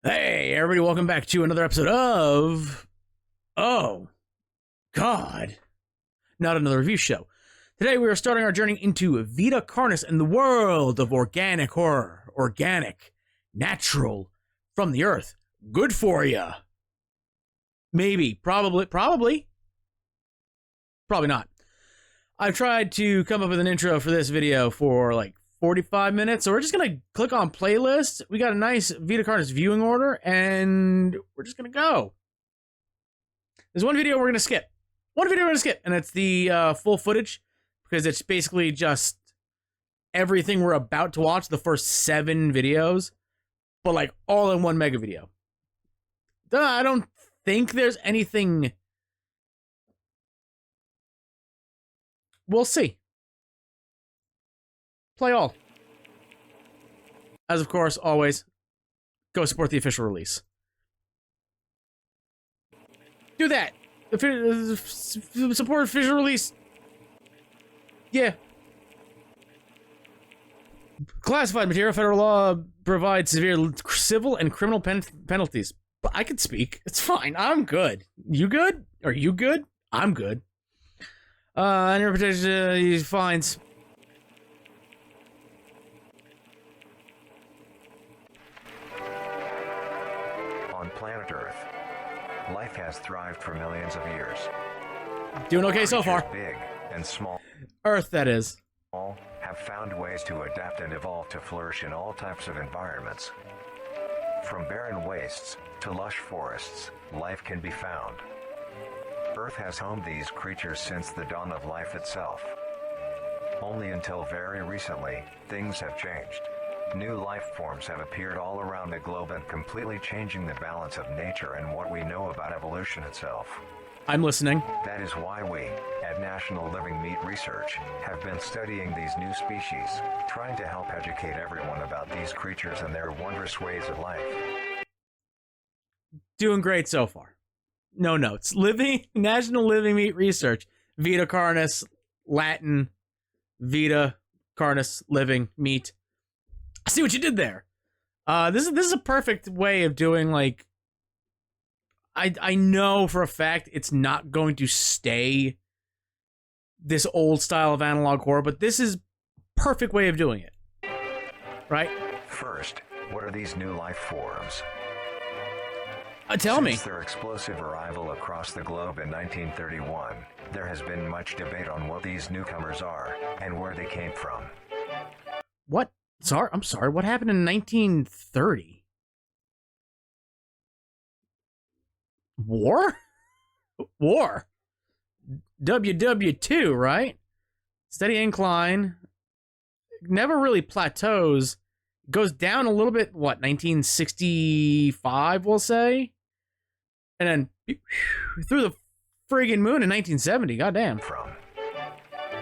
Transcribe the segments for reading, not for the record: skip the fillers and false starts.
Hey, everybody, welcome back to another episode of... Oh, God. Not another review show. Today we are starting our journey into Vita Carnis and the world of organic horror. Organic, natural, from the earth. Good for ya. Maybe, probably not. I've tried to come up with an intro for this video for like 45 minutes, so we're just gonna click on playlist. We got a nice Vita Carnis viewing order, and we're just gonna go. There's one video we're gonna skip. And it's the full footage, because it's basically just everything we're about to watch, the first 7 videos, but like all in one mega video. I don't think there's anything. We'll see. Play all. As of course, always, go support the official release. Do that. Support official release. Yeah. Classified material. Federal law provides severe civil and criminal penalties. But I can speak. It's fine. I'm good. You good? Are you good? I'm good. Any reputation fines. On planet Earth, life has thrived for millions of years. Doing okay so far. Big and small. Earth, that is. All have found ways to adapt and evolve to flourish in all types of environments. From barren wastes to lush forests, life can be found. Earth has homed these creatures since the dawn of life itself. Only until very recently, things have changed. New life forms have appeared all around the globe and completely changing the balance of nature and what we know about evolution itself. I'm listening. That is why we, at National Living Meat Research, have been studying these new species, trying to help educate everyone about these creatures and their wondrous ways of life. Doing great so far. No notes. National Living Meat Research. Vita Carnis, Latin, Vita Carnis, living meat. I see what you did there. This is a perfect way of doing, like, I know for a fact it's not going to stay this old style of analog horror, but this is perfect way of doing it. Right? First, what are these new life forms? Tell me. Since their explosive arrival across the globe in 1931, there has been much debate on what these newcomers are and where they came from. What? I'm sorry, what happened in 1930? War? War. WW2, right? Steady incline. Never really plateaus. Goes down a little bit, what, 1965, we'll say? And then through the friggin' moon in 1970, goddamn.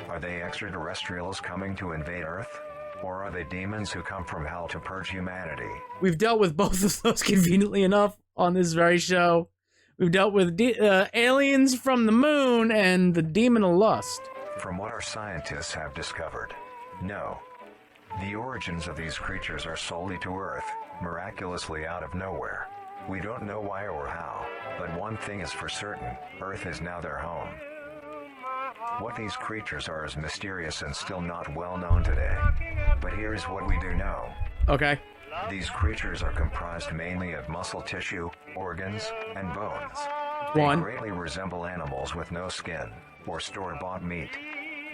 Are they extraterrestrials coming to invade Earth? Or are they demons who come from hell to purge humanity? We've dealt with both of those conveniently enough on this very show. We've dealt with aliens from the moon and the demon of lust. From what our scientists have discovered, no. The origins of these creatures are solely to Earth, miraculously out of nowhere. We don't know why or how, but one thing is for certain, Earth is now their home. What these creatures are is mysterious and still not well known today. But here's what we do know. Okay. These creatures are comprised mainly of muscle tissue, organs, and bones. One. They greatly resemble animals with no skin, or store-bought meat.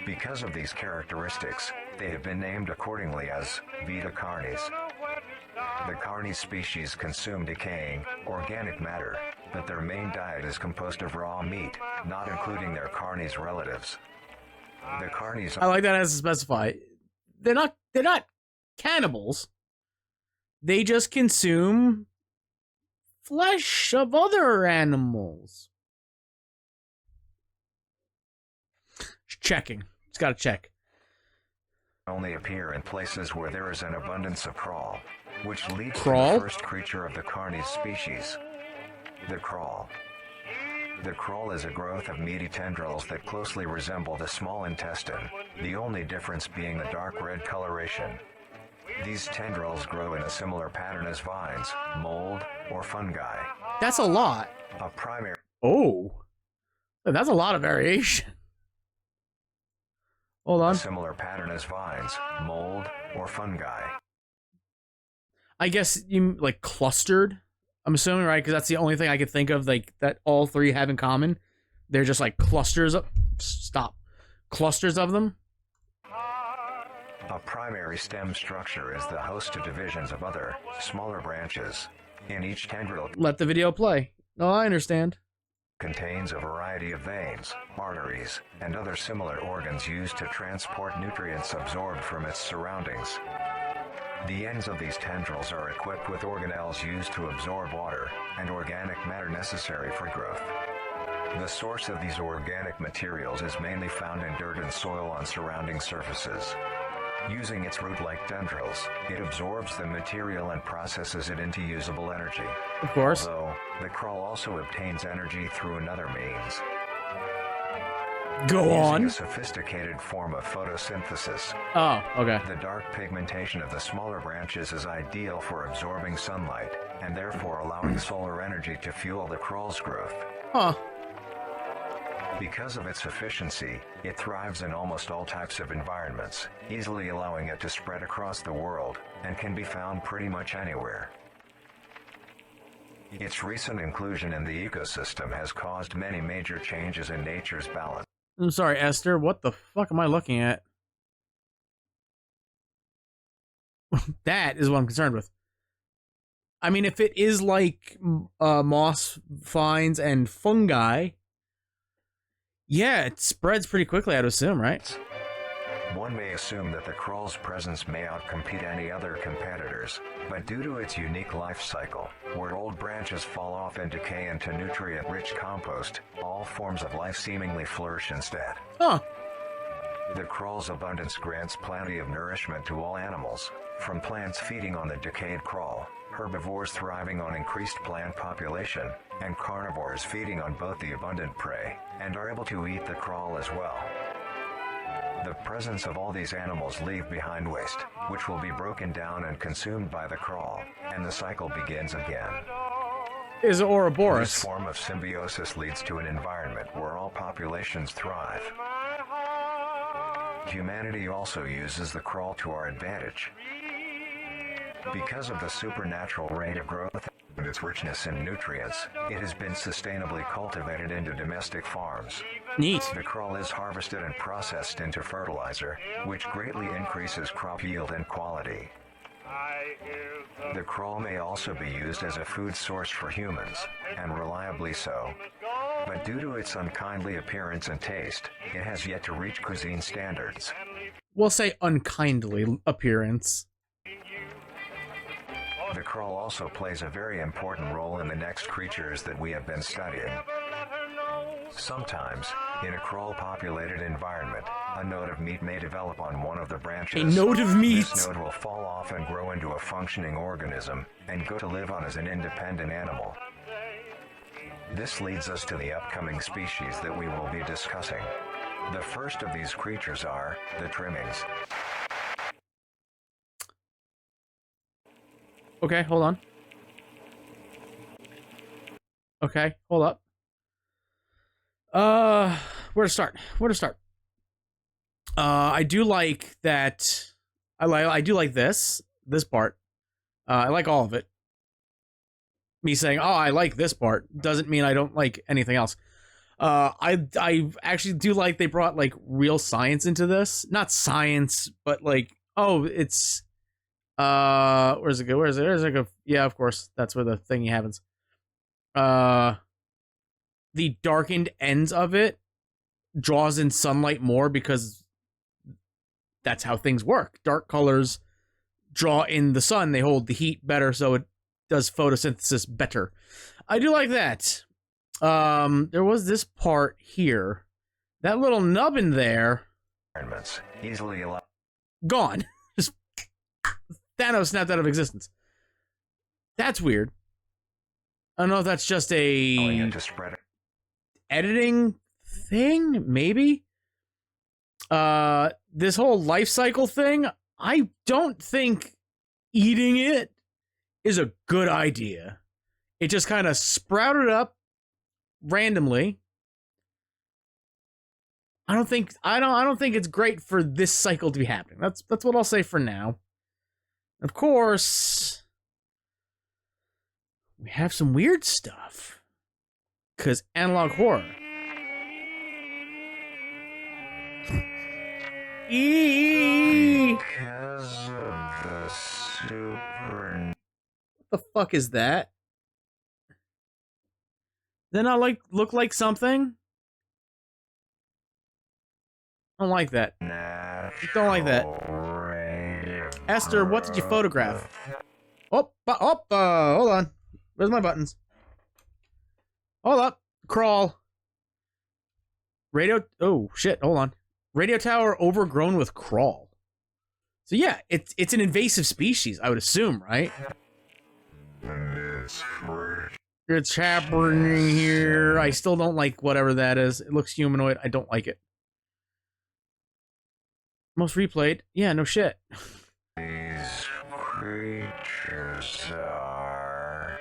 Because of these characteristics, they have been named accordingly as Vita Carnis. The Carnis species consume decaying, organic matter, but their main diet is composed of raw meat, not including their Carnis relatives. The Carnis... I like that as to specify. They're not cannibals. They just consume flesh of other animals. Checking. It's got to check. Only appear in places where there is an abundance of crawl, which leads to Crawl? the first creature of the Carnis species, the crawl. The crawl is a growth of meaty tendrils that closely resemble the small intestine, the only difference being the dark red coloration. These tendrils grow in a similar pattern as vines, mold, or fungi. That's a lot. A primary Oh, that's a lot of variation. Hold on. similar pattern as vines, mold, or fungi. I guess you like clustered. I'm assuming, right? Because that's the only thing I could think of, like that all three have in common. They're just like clusters of clusters of them. A primary stem structure is the host to divisions of other, smaller branches. In each tendril Let the video play. Oh, I understand. contains a variety of veins, arteries, and other similar organs used to transport nutrients absorbed from its surroundings. The ends of these tendrils are equipped with organelles used to absorb water and organic matter necessary for growth. The source of these organic materials is mainly found in dirt and soil on surrounding surfaces. Using its root-like tendrils, it absorbs the material and processes it into usable energy. Of course. Although, the crawl also obtains energy through another means. Go Using on. a sophisticated form of photosynthesis, Oh, okay. the dark pigmentation of the smaller branches is ideal for absorbing sunlight, and therefore allowing solar energy to fuel the crawl's growth. Huh. Because of its efficiency, it thrives in almost all types of environments, easily allowing it to spread across the world, and can be found pretty much anywhere. Its recent inclusion in the ecosystem has caused many major changes in nature's balance. I'm sorry, Esther. What the fuck am I looking at? That is what I'm concerned with. I mean, if it is like moss, vines, and fungi, yeah, it spreads pretty quickly, I'd assume, right? One may assume that the crawl's presence may outcompete any other competitors, but due to its unique life cycle, where old branches fall off and decay into nutrient-rich compost, all forms of life seemingly flourish instead. Huh. The crawl's abundance grants plenty of nourishment to all animals, from plants feeding on the decayed crawl, herbivores thriving on increased plant population, and carnivores feeding on both the abundant prey, and are able to eat the crawl as well. The presence of all these animals leave behind waste, which will be broken down and consumed by the crawl, and the cycle begins again. Is it This Ouroboros? form of symbiosis leads to an environment where all populations thrive. Humanity also uses the crawl to our advantage. Because of the supernatural rate of growth and its richness in nutrients, it has been sustainably cultivated into domestic farms. Neat. The crawl is harvested and processed into fertilizer, which greatly increases crop yield and quality. The crawl may also be used as a food source for humans, and reliably so. But due to its unkindly appearance and taste, it has yet to reach cuisine standards. We'll say unkindly appearance. The crawl also plays a very important role in the next creatures that we have been studying. Sometimes, in a crawl-populated environment, a node of meat may develop on one of the branches. A node of meat! This node will fall off and grow into a functioning organism, and go to live on as an independent animal. This leads us to the upcoming species that we will be discussing. The first of these creatures are the trimmings. Okay, hold on. Okay, hold up. Where to start? I do like that. I do like this part. I like all of it. Me saying, "Oh, I like this part," doesn't mean I don't like anything else. I actually do like they brought like real science into this. Not science, but like, oh, it's where's it go? Where's it go? Yeah, of course, that's where the thingy happens. The darkened ends of it draws in sunlight more because that's how things work. Dark colors draw in the sun. They hold the heat better, so it does photosynthesis better. I do like that. There was this part here. That little nub in there. Easily allowed. Gone. Just Thanos snapped out of existence. That's weird. I don't know if that's just a To spread editing thing, maybe. This whole life cycle thing, I don't think eating it is a good idea. It just kind of sprouted up randomly. I don't think it's great for this cycle to be happening. That's what I'll say for now. Of course, we have some weird stuff. 'Cause analog horror. Because of the super... What the fuck is that? Then I look like something? I don't like that. Don't like that. Esther, what did you photograph? Hold on. Where's my buttons? Hold up. Crawl. Radio... Oh, shit. Hold on. Radio tower overgrown with crawl. So yeah, it's an invasive species, I would assume, right? It's happening here. I still don't like whatever that is. It looks humanoid. I don't like it. Most replayed. Yeah, no shit. These creatures are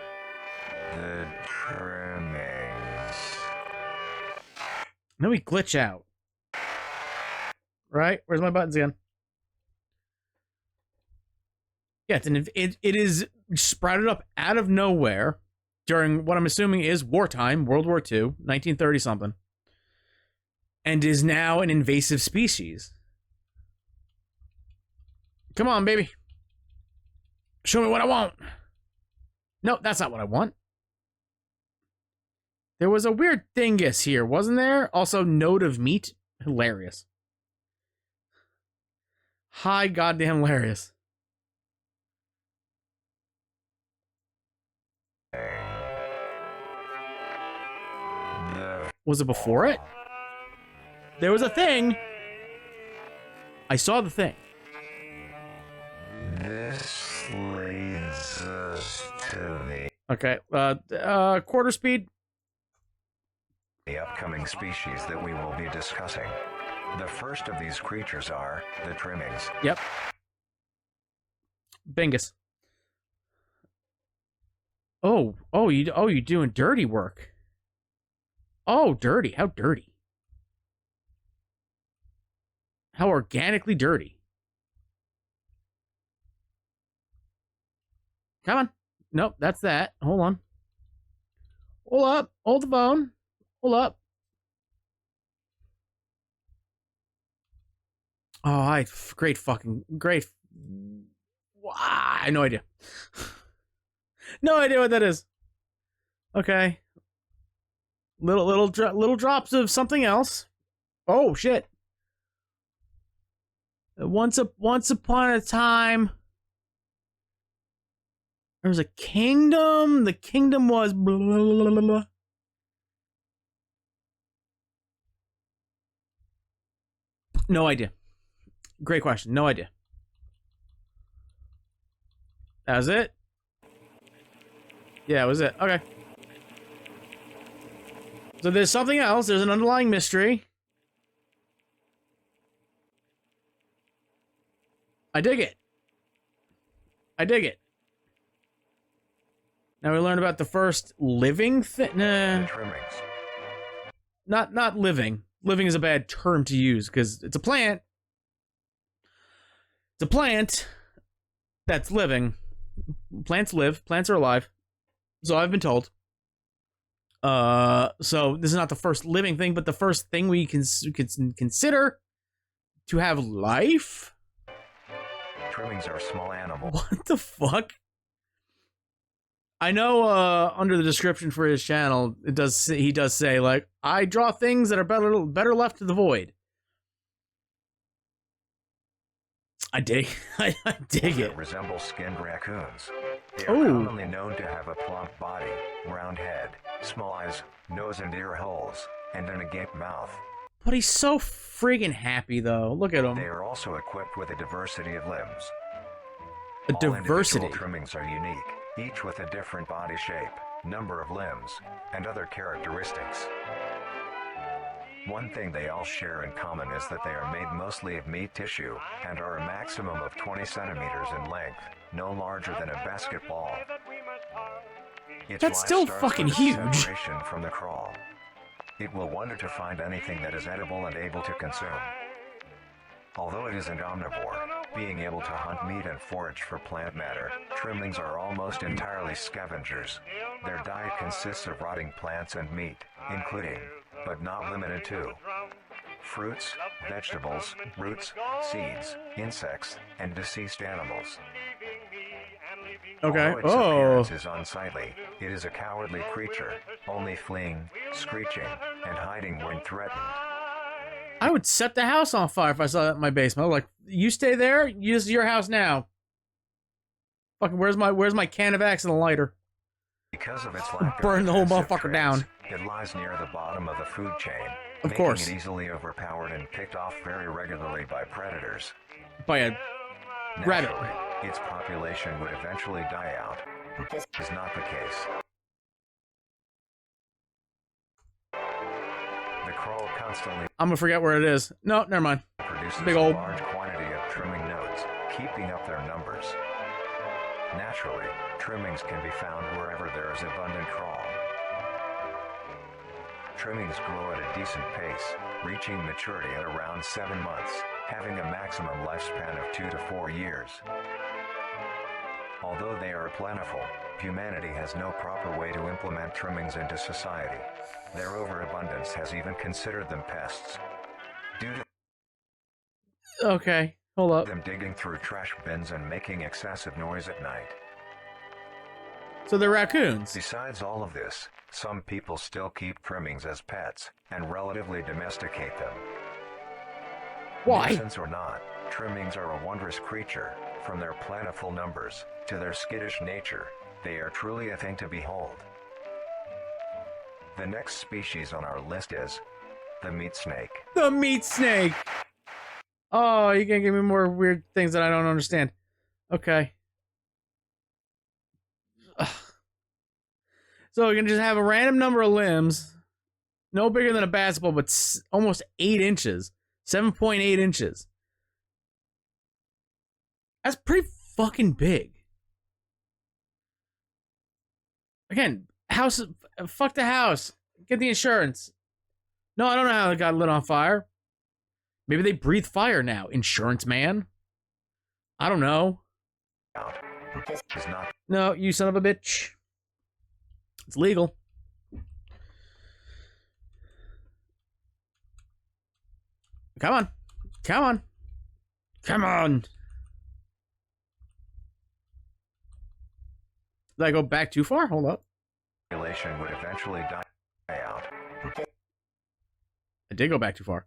the trimmings. Then we glitch out. Right? Where's my buttons again? Yeah, it is sprouted up out of nowhere during what I'm assuming is wartime, World War II, 1930-something, and is now an invasive species. Come on, baby. Show me what I want. No, that's not what I want. There was a weird dingus here, wasn't there? Also, note of meat. Hilarious. Hi, goddamn hilarious. Was it before it? There was a thing. I saw the thing. This leads us to the... Okay, quarter speed. The upcoming species that we will be discussing. The first of these creatures are the trimmings. Yep. Bingus. You doing dirty work. Oh, dirty. How dirty? How organically dirty. Come on. Nope, that's that. Hold on. Hold up. Hold the phone. Hold up. Oh, great. I have no idea. No idea what that is. Okay. Little drops of something else. Oh shit. Once upon a time, there was a kingdom. The kingdom was blah, blah, blah, blah. No idea. Great question. No idea. That was it? Yeah, that was it. Okay. So there's something else. There's an underlying mystery. I dig it. I dig it. Now we learned about the first living thing. Nah. Not living. Living is a bad term to use because it's a plant. It's a plant that's living. Plants live. Plants are alive. So I've been told. So this is not the first living thing, but the first thing we can consider to have life. Trimmings are small animals. What the fuck? I know under the description for his channel, he does say like, I draw things that are better left to the void. I dig it. Resemble skinned raccoons. They are commonly known to have a plump body, round head, small eyes, nose and ear holes, and an agape mouth. But he's so friggin' happy though. Look at him. They are also equipped with a diversity of limbs. A diversity. All individual trimmings are unique, each with a different body shape, number of limbs, and other characteristics. One thing they all share in common is that they are made mostly of meat tissue and are a maximum of 20 centimeters in length, no larger than a basketball. Its That's life still starts fucking with huge. separation from the crawl. It will wonder to find anything that is edible and able to consume. Although it is an omnivore, being able to hunt meat and forage for plant matter, trimmings are almost entirely scavengers. Their diet consists of rotting plants and meat, including, but not limited to, fruits, vegetables, roots, seeds, insects, and deceased animals. Okay. Although its appearance is unsightly, it is a cowardly creature, only fleeing, screeching, and hiding when threatened. I would set the house on fire if I saw that in my basement. I'm like, you stay there. Use your house now. Fucking, where's my can of Axe and a lighter? Because of its lack of Burn the whole defensive motherfucker down. traits, it lies near the bottom of the food chain, Of course. making it easily overpowered and picked off very regularly by predators. By a rabbit. Naturally, its population would eventually die out, but this is not the case. The crawl constantly I'm gonna forget where it is. No, never mind. produces Big old- a large quantity of trimming nodes, keeping up their numbers. Naturally, trimmings can be found wherever there is abundant crawl. Trimmings grow at a decent pace, reaching maturity at around 7 months, having a maximum lifespan of 2 to 4 years. Although they are plentiful, humanity has no proper way to implement trimmings into society. Their overabundance has even considered them pests. Due to Okay, hold up. them digging through trash bins and making excessive noise at night. So they're raccoons. Besides all of this, some people still keep trimmings as pets and relatively domesticate them. Why? Nuisance or not, trimmings are a wondrous creature. From their plentiful numbers to their skittish nature, they are truly a thing to behold. The next species on our list is the meat snake. The meat snake. Oh, you can give me more weird things that I don't understand. Okay. Ugh. So you can just have a random number of limbs, no bigger than a basketball, but almost 8 inches, 7.8 inches. That's pretty fucking big. Again, house, fuck the house. Get the insurance. No, I don't know how it got lit on fire. Maybe they breathe fire now. Insurance man? I don't know. This is not No, you son of a bitch. It's legal. Come on. Come on. Come on. Did I go back too far? Hold up. population would eventually die out. I did go back too far.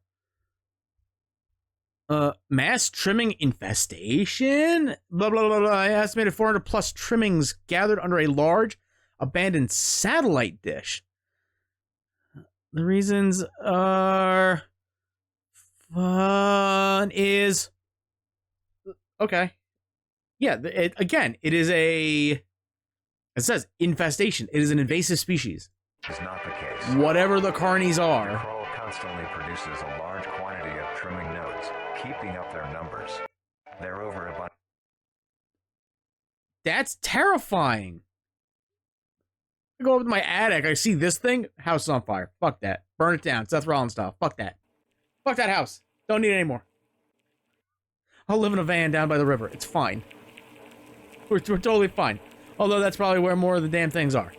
Mass trimming infestation? Blah, blah, blah, blah. I estimated 400 plus trimmings gathered under a large abandoned satellite dish. The reasons are... Fun is... Okay. Yeah, again, it is a... It says infestation. It is an invasive species. Is not the case. Whatever the carnies The are. crawl constantly produces a large quantity of trimming nodes, keeping up their numbers. They're overabundant. That's terrifying. I go up to my attic. I see this thing. House is on fire. Fuck that. Burn it down. Seth Rollins style. Fuck that. Fuck that house. Don't need it anymore. I'll live in a van down by the river. It's fine. We're totally fine. Although that's probably where more of the damn things are.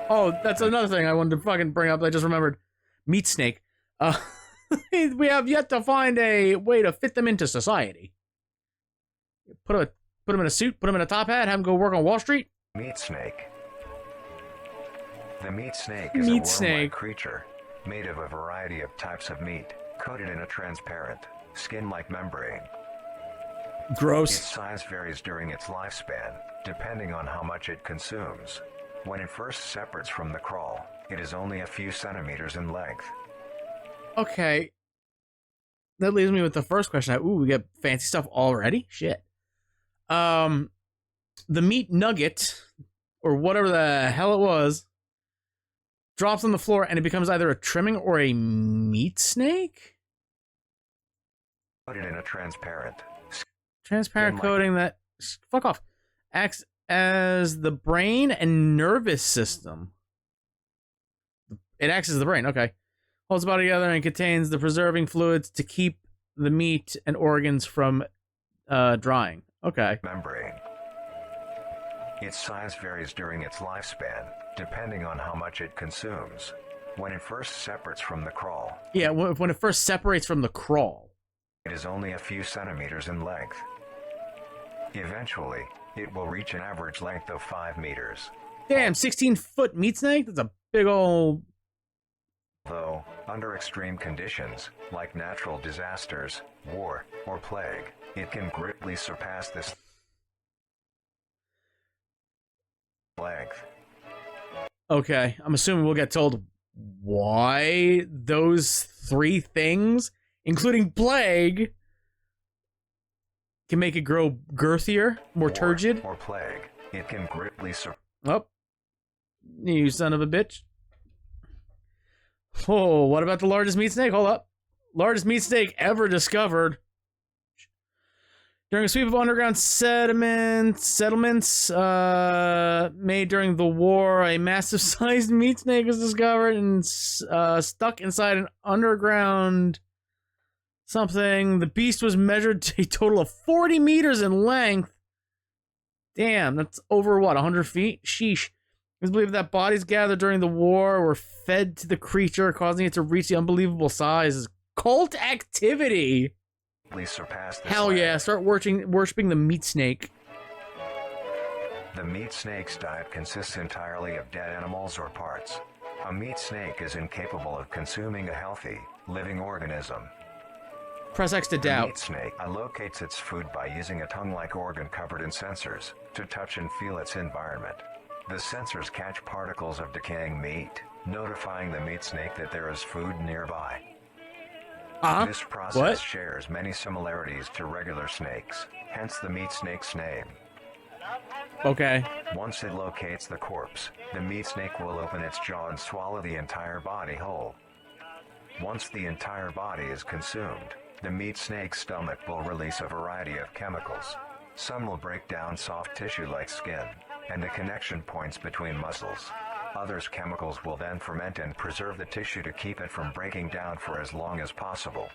Oh, that's another thing I wanted to fucking bring up. I just remembered. Meat snake. We have yet to find a way to fit them into society. Put them in a suit, put them in a top hat, have them go work on Wall Street. Meat snake. The meat snake is Meat a worm-like snake. creature, made of a variety of types of meat, coated in a transparent, skin-like membrane. Its Gross. size varies during its lifespan, depending on how much it consumes. When it first separates from the crawl, it is only a few centimeters in length. Okay. That leaves me with the first question. Ooh, we got fancy stuff already? Shit. The meat nugget, or whatever the hell it was, drops on the floor and it becomes either a trimming or a meat snake? Coated in a transparent, Transparent coating that... Fuck off. Acts as the brain and nervous system. It acts as the brain, okay. Holds the body together and contains the preserving fluids to keep the meat and organs from drying. Okay. Membrane. Its size varies during its lifespan, depending on how much it consumes. When it first separates from the crawl. Yeah, when it first separates from the crawl. It is only a few centimeters in length. Eventually, it will reach an average length of 5 meters. Damn, 16-foot meat snake? That's a big ol'... Though, under extreme conditions, like natural disasters, war, or plague, it can greatly surpass this length. Okay, I'm assuming we'll get told why those 3 things, including plague, can make it grow girthier, more turgid. Or plague, it can greatly Oh, you son of a bitch. Oh, what about the largest meat snake? Hold up. Largest meat snake ever discovered. During a sweep of underground settlements made during the war, a massive-sized meat snake was discovered and stuck inside an underground something. The beast was measured to a total of 40 meters in length. Damn, that's over, what, 100 feet? Sheesh. It's believed that bodies gathered during the war were fed to the creature, causing it to reach the unbelievable size. Cult activity! Hell yeah, start worshipping the meat snake. The meat snake's diet consists entirely of dead animals or parts. A meat snake is incapable of consuming a healthy, living organism. Press X to doubt. The meat snake locates its food by using a tongue-like organ covered in sensors to touch and feel its environment. The sensors catch particles of decaying meat, notifying the meat snake that there is food nearby. This process shares many similarities to regular snakes, hence the meat snake's name. Okay. Once it locates the corpse, the meat snake will open its jaw and swallow the entire body whole. Once the entire body is consumed, the meat snake's stomach will release a variety of chemicals. Some will break down soft tissue like skin and the connection points between muscles. Others chemicals will then ferment and preserve the tissue to keep it from breaking down for as long as possible.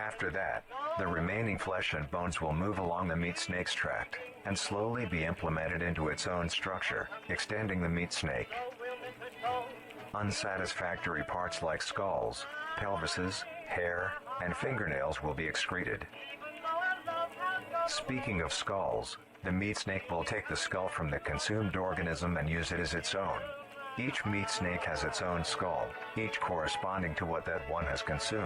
After that, the remaining flesh and bones will move along the meat snake's tract and slowly be implemented into its own structure, extending the meat snake. Unsatisfactory parts like skulls, pelvises, hair, and fingernails will be excreted. Speaking of skulls, the meat snake will take the skull from the consumed organism and use it as its own. Each meat snake has its own skull, each corresponding to what that one has consumed.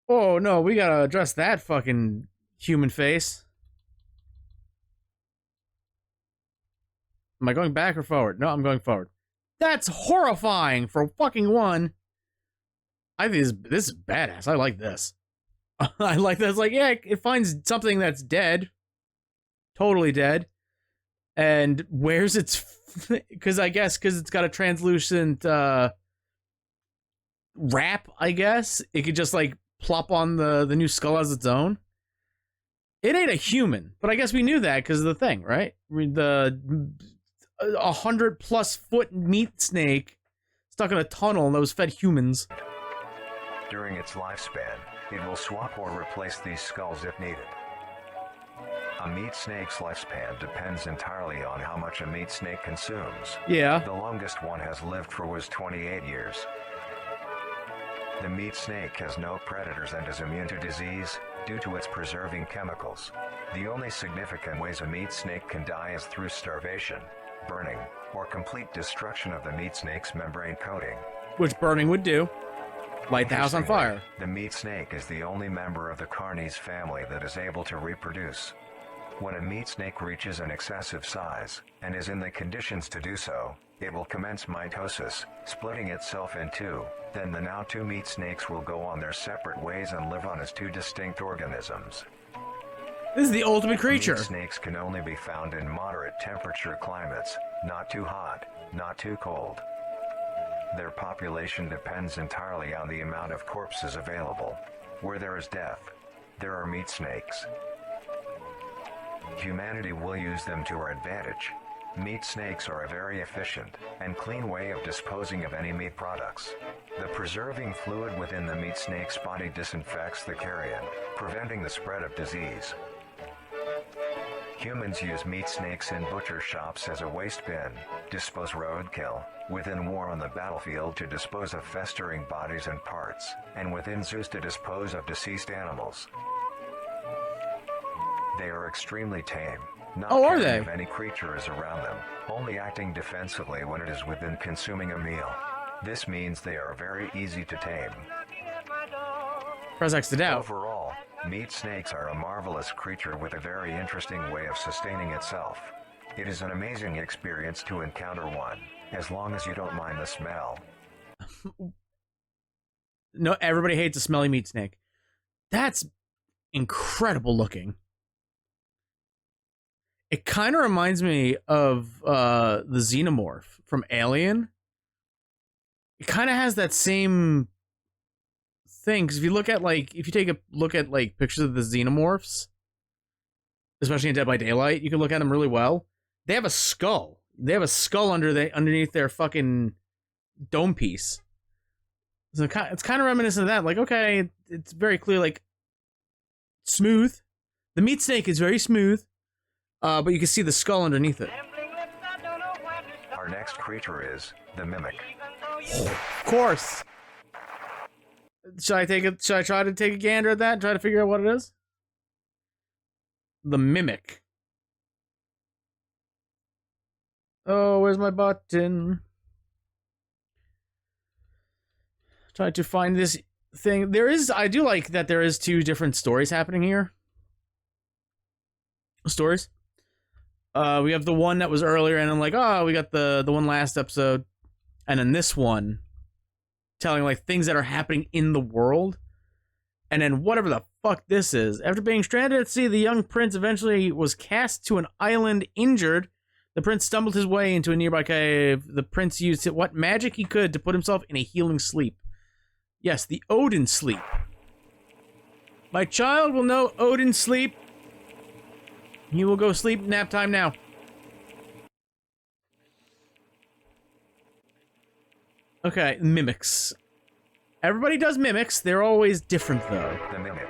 Oh no, we gotta address that fucking human face. Am I going back or forward? No, I'm going forward. That's horrifying for fucking one. I think this is badass. I like this. I like that. It's like, yeah, it finds something that's dead. Totally dead. And where's its... Because I guess, because it's got a translucent wrap, I guess. It could just, like, plop on the new skull as its own. It ain't a human. But I guess we knew that because of the thing, right? The 100+ foot meat snake stuck in a tunnel that was fed humans. During its lifespan, it will swap or replace these skulls if needed. A meat snake's lifespan depends entirely on how much a meat snake consumes. Yeah. The longest one has lived for was 28 years. The meat snake has no predators and is immune to disease due to its preserving chemicals. The only significant ways a meat snake can die is through starvation, burning, or complete destruction of the meat snake's membrane coating. Which burning would do. Light the house on fire. The meat snake is the only member of the Carnis family that is able to reproduce. When a meat snake reaches an excessive size, and is in the conditions to do so, it will commence mitosis, splitting itself in two. Then the now two meat snakes will go on their separate ways and live on as two distinct organisms. This is the ultimate creature. Meat snakes can only be found in moderate temperature climates, not too hot, not too cold. Their population depends entirely on the amount of corpses available. Where there is death, there are meat snakes. humanity will use them to our advantage. Meat snakes are a very efficient and clean way of disposing of any meat products. The preserving fluid within the meat snake's body disinfects the carrion, preventing the spread of disease. Humans use meat snakes in butcher shops as a waste bin, dispose roadkill, within war on the battlefield to dispose of festering bodies and parts, and within zoos to dispose of deceased animals. They are extremely tame, not caring if any creature is around them, only acting defensively when it is within consuming a meal. This means they are very easy to tame. Press X to doubt. Overall, meat snakes are a marvelous creature with a very interesting way of sustaining itself. It is an amazing experience to encounter one, as long as you don't mind the smell. No, everybody hates a smelly meat snake. That's incredible looking. It kind of reminds me of the xenomorph from Alien. It kind of has that same thing, because if you look at, like, if you take a look at, like, pictures of the xenomorphs, especially in Dead by Daylight, you can look at them really well. They have a skull. They have a skull underneath their fucking dome piece. So it's kind of reminiscent of that. Like, okay, it's very clear, like, smooth. The meat snake is very smooth, but you can see the skull underneath it. Our next creature is the mimic. Of course. Should I try to take a gander at that and try to figure out what it is? The mimic. Oh, where's my button? Try to find this thing. I do like that there is two different stories happening here. Stories. We have the one that was earlier, and I'm like, oh, we got the one last episode. And then this one, telling, like, things that are happening in the world. And then whatever the fuck this is. After being stranded at sea, the young prince eventually was cast to an island injured. The prince stumbled his way into a nearby cave. The prince used what magic he could to put himself in a healing sleep. Yes, the Odin sleep. My child will know Odin sleep. He will go sleep, nap time now. Okay, mimics. Everybody does mimics. They're always different, though. The mimic.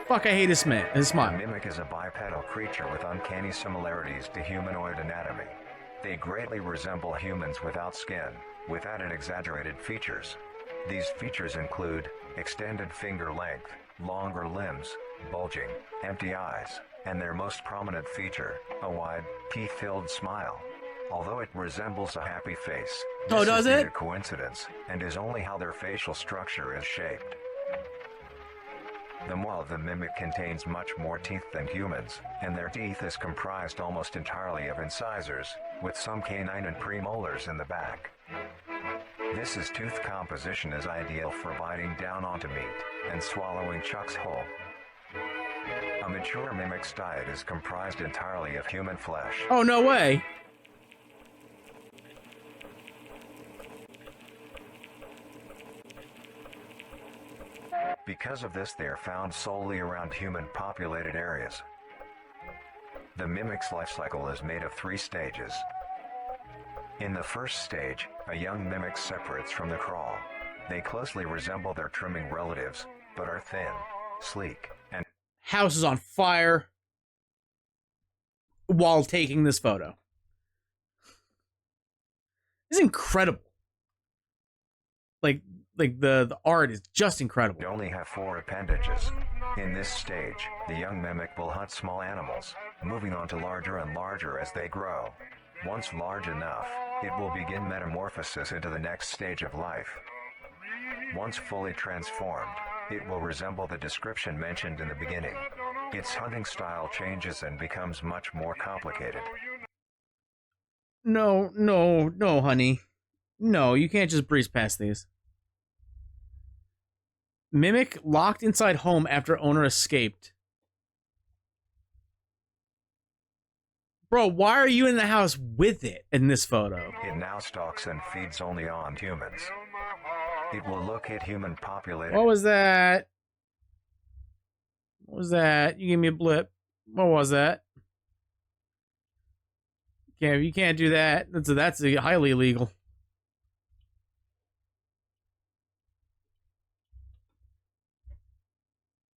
Fuck, I hate his smile. The mimic is a bipedal creature with uncanny similarities to humanoid anatomy. They greatly resemble humans without skin, with added exaggerated features. These features include extended finger length, longer limbs, bulging, empty eyes, and their most prominent feature, a wide, teeth-filled smile. Although it resembles a happy face, this is a coincidence, and is only how their facial structure is shaped. The maw of the mimic contains much more teeth than humans, and their teeth is comprised almost entirely of incisors, with some canine and premolars in the back. This tooth composition is ideal for biting down onto meat and swallowing chunks whole. A mature mimic's diet is comprised entirely of human flesh. Oh, no way! Because of this, they are found solely around human-populated areas. The mimic's life cycle is made of 3 stages. In the first stage, a young mimic separates from the crawl. They closely resemble their trimming relatives, but are thin, sleek, and... House is on fire while taking this photo. It's incredible. Like the art is just incredible. They only have 4 appendages. In this stage, the young mimic will hunt small animals, moving on to larger and larger as they grow. Once large enough, it will begin metamorphosis into the next stage of life. Once fully transformed, it will resemble the description mentioned in the beginning. Its hunting style changes and becomes much more complicated. No, honey. No, you can't just breeze past these. Mimic locked inside home after owner escaped. Bro, why are you in the house with it in this photo? It now stalks and feeds only on humans. It will locate human populated... What was that? What was that? You gave me a blip. What was that? You can't do that. That's highly illegal.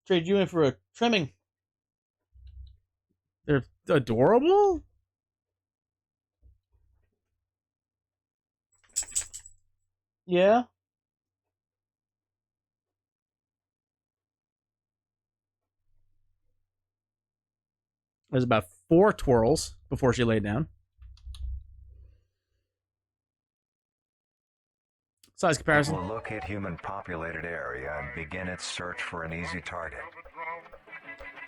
Trade you in for a trimming. They're adorable? Yeah. There's about 4 twirls before she laid down. Size comparison. It will locate human-populated area and begin its search for an easy target.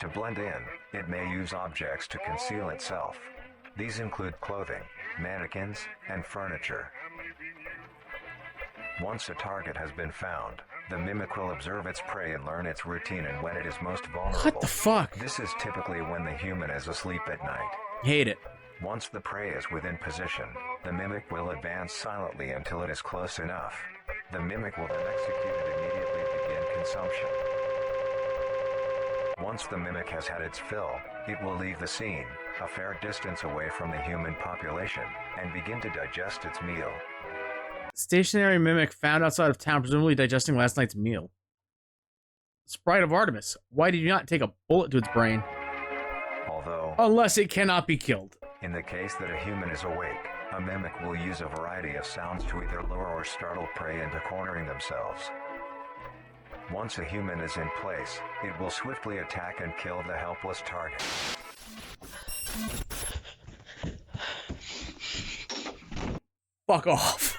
To blend in, it may use objects to conceal itself. These include clothing, mannequins, and furniture. Once a target has been found, the mimic will observe its prey and learn its routine and when it is most vulnerable. What the fuck? This is typically when the human is asleep at night. Hate it. Once the prey is within position, the mimic will advance silently until it is close enough. The mimic will then execute and immediately begin consumption. Once the mimic has had its fill, it will leave the scene, a fair distance away from the human population, and begin to digest its meal. Stationary mimic found outside of town, presumably digesting last night's meal. Sprite of Artemis. Why did you not take a bullet to its brain? Although, unless it cannot be killed. In the case that a human is awake, a mimic will use a variety of sounds to either lure or startle prey into cornering themselves. Once a human is in place, it will swiftly attack and kill the helpless target. Fuck off.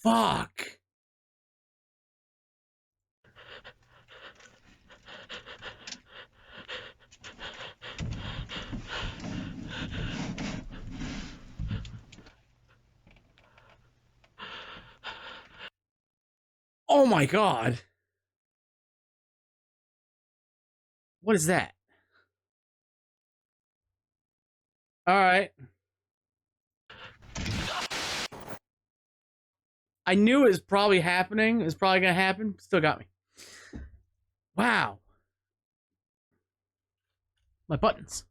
Fuck. Oh my god. What is that? All right. I knew it was probably happening. It was probably going to happen. Still got me. Wow. My buttons.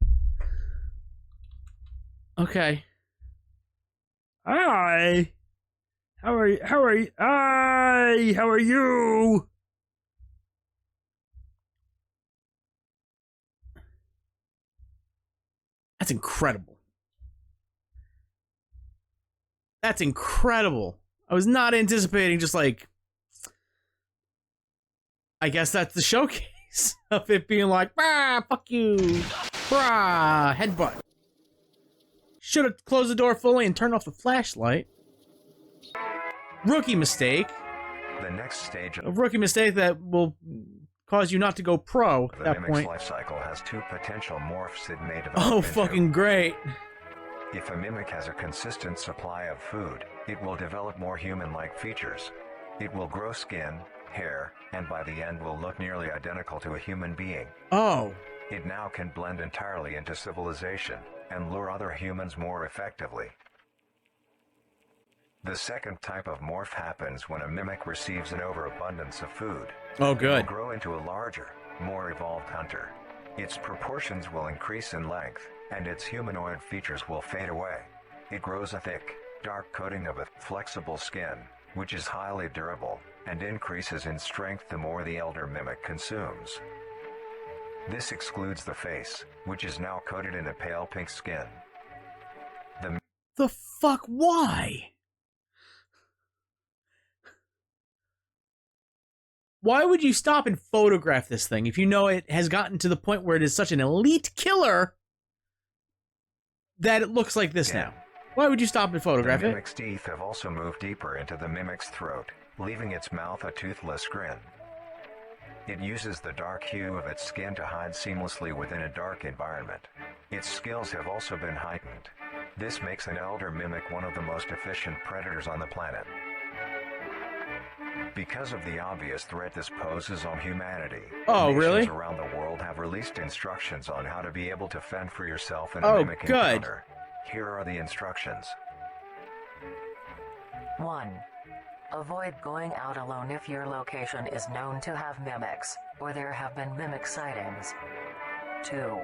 Okay. Hi. How are you? Hi. How are you? That's incredible. That's incredible. I was not anticipating just like, I guess that's the showcase of it being like, ah, fuck you, brah, headbutt. Should have closed the door fully and turned off the flashlight. Rookie mistake. The next stage A rookie mistake that will cause you not to go pro at the that mimic's point. life cycle has 2 potential morphs it may develop Oh, into. fucking great. If a mimic has a consistent supply of food, it will develop more human-like features. It will grow skin, hair, and by the end will look nearly identical to a human being. Oh. It now can blend entirely into civilization and lure other humans more effectively. The second type of morph happens when a mimic receives an overabundance of food. Oh, It good. will grow into a larger, more evolved hunter. Its proportions will increase in length, and its humanoid features will fade away. It grows a thick, dark coating of a flexible skin, which is highly durable. and increases in strength the more the elder mimic consumes. This excludes the face, which is now coated in a pale pink skin. The fuck? Why? Why would you stop and photograph this thing if you know it has gotten to the point where it is such an elite killer that it looks like this now? Why would you stop and photograph the it? The mimic's teeth have also moved deeper into the mimic's throat, leaving its mouth a toothless grin. It uses the dark hue of its skin to hide seamlessly within a dark environment. Its skills have also been heightened. This makes an elder mimic one of the most efficient predators on the planet. Because of the obvious threat this poses on humanity, nations around the world have released instructions on how to be able to fend for yourself in a mimic encounter. Here are the instructions. 1. Avoid going out alone if your location is known to have mimics, or there have been mimic sightings. 2.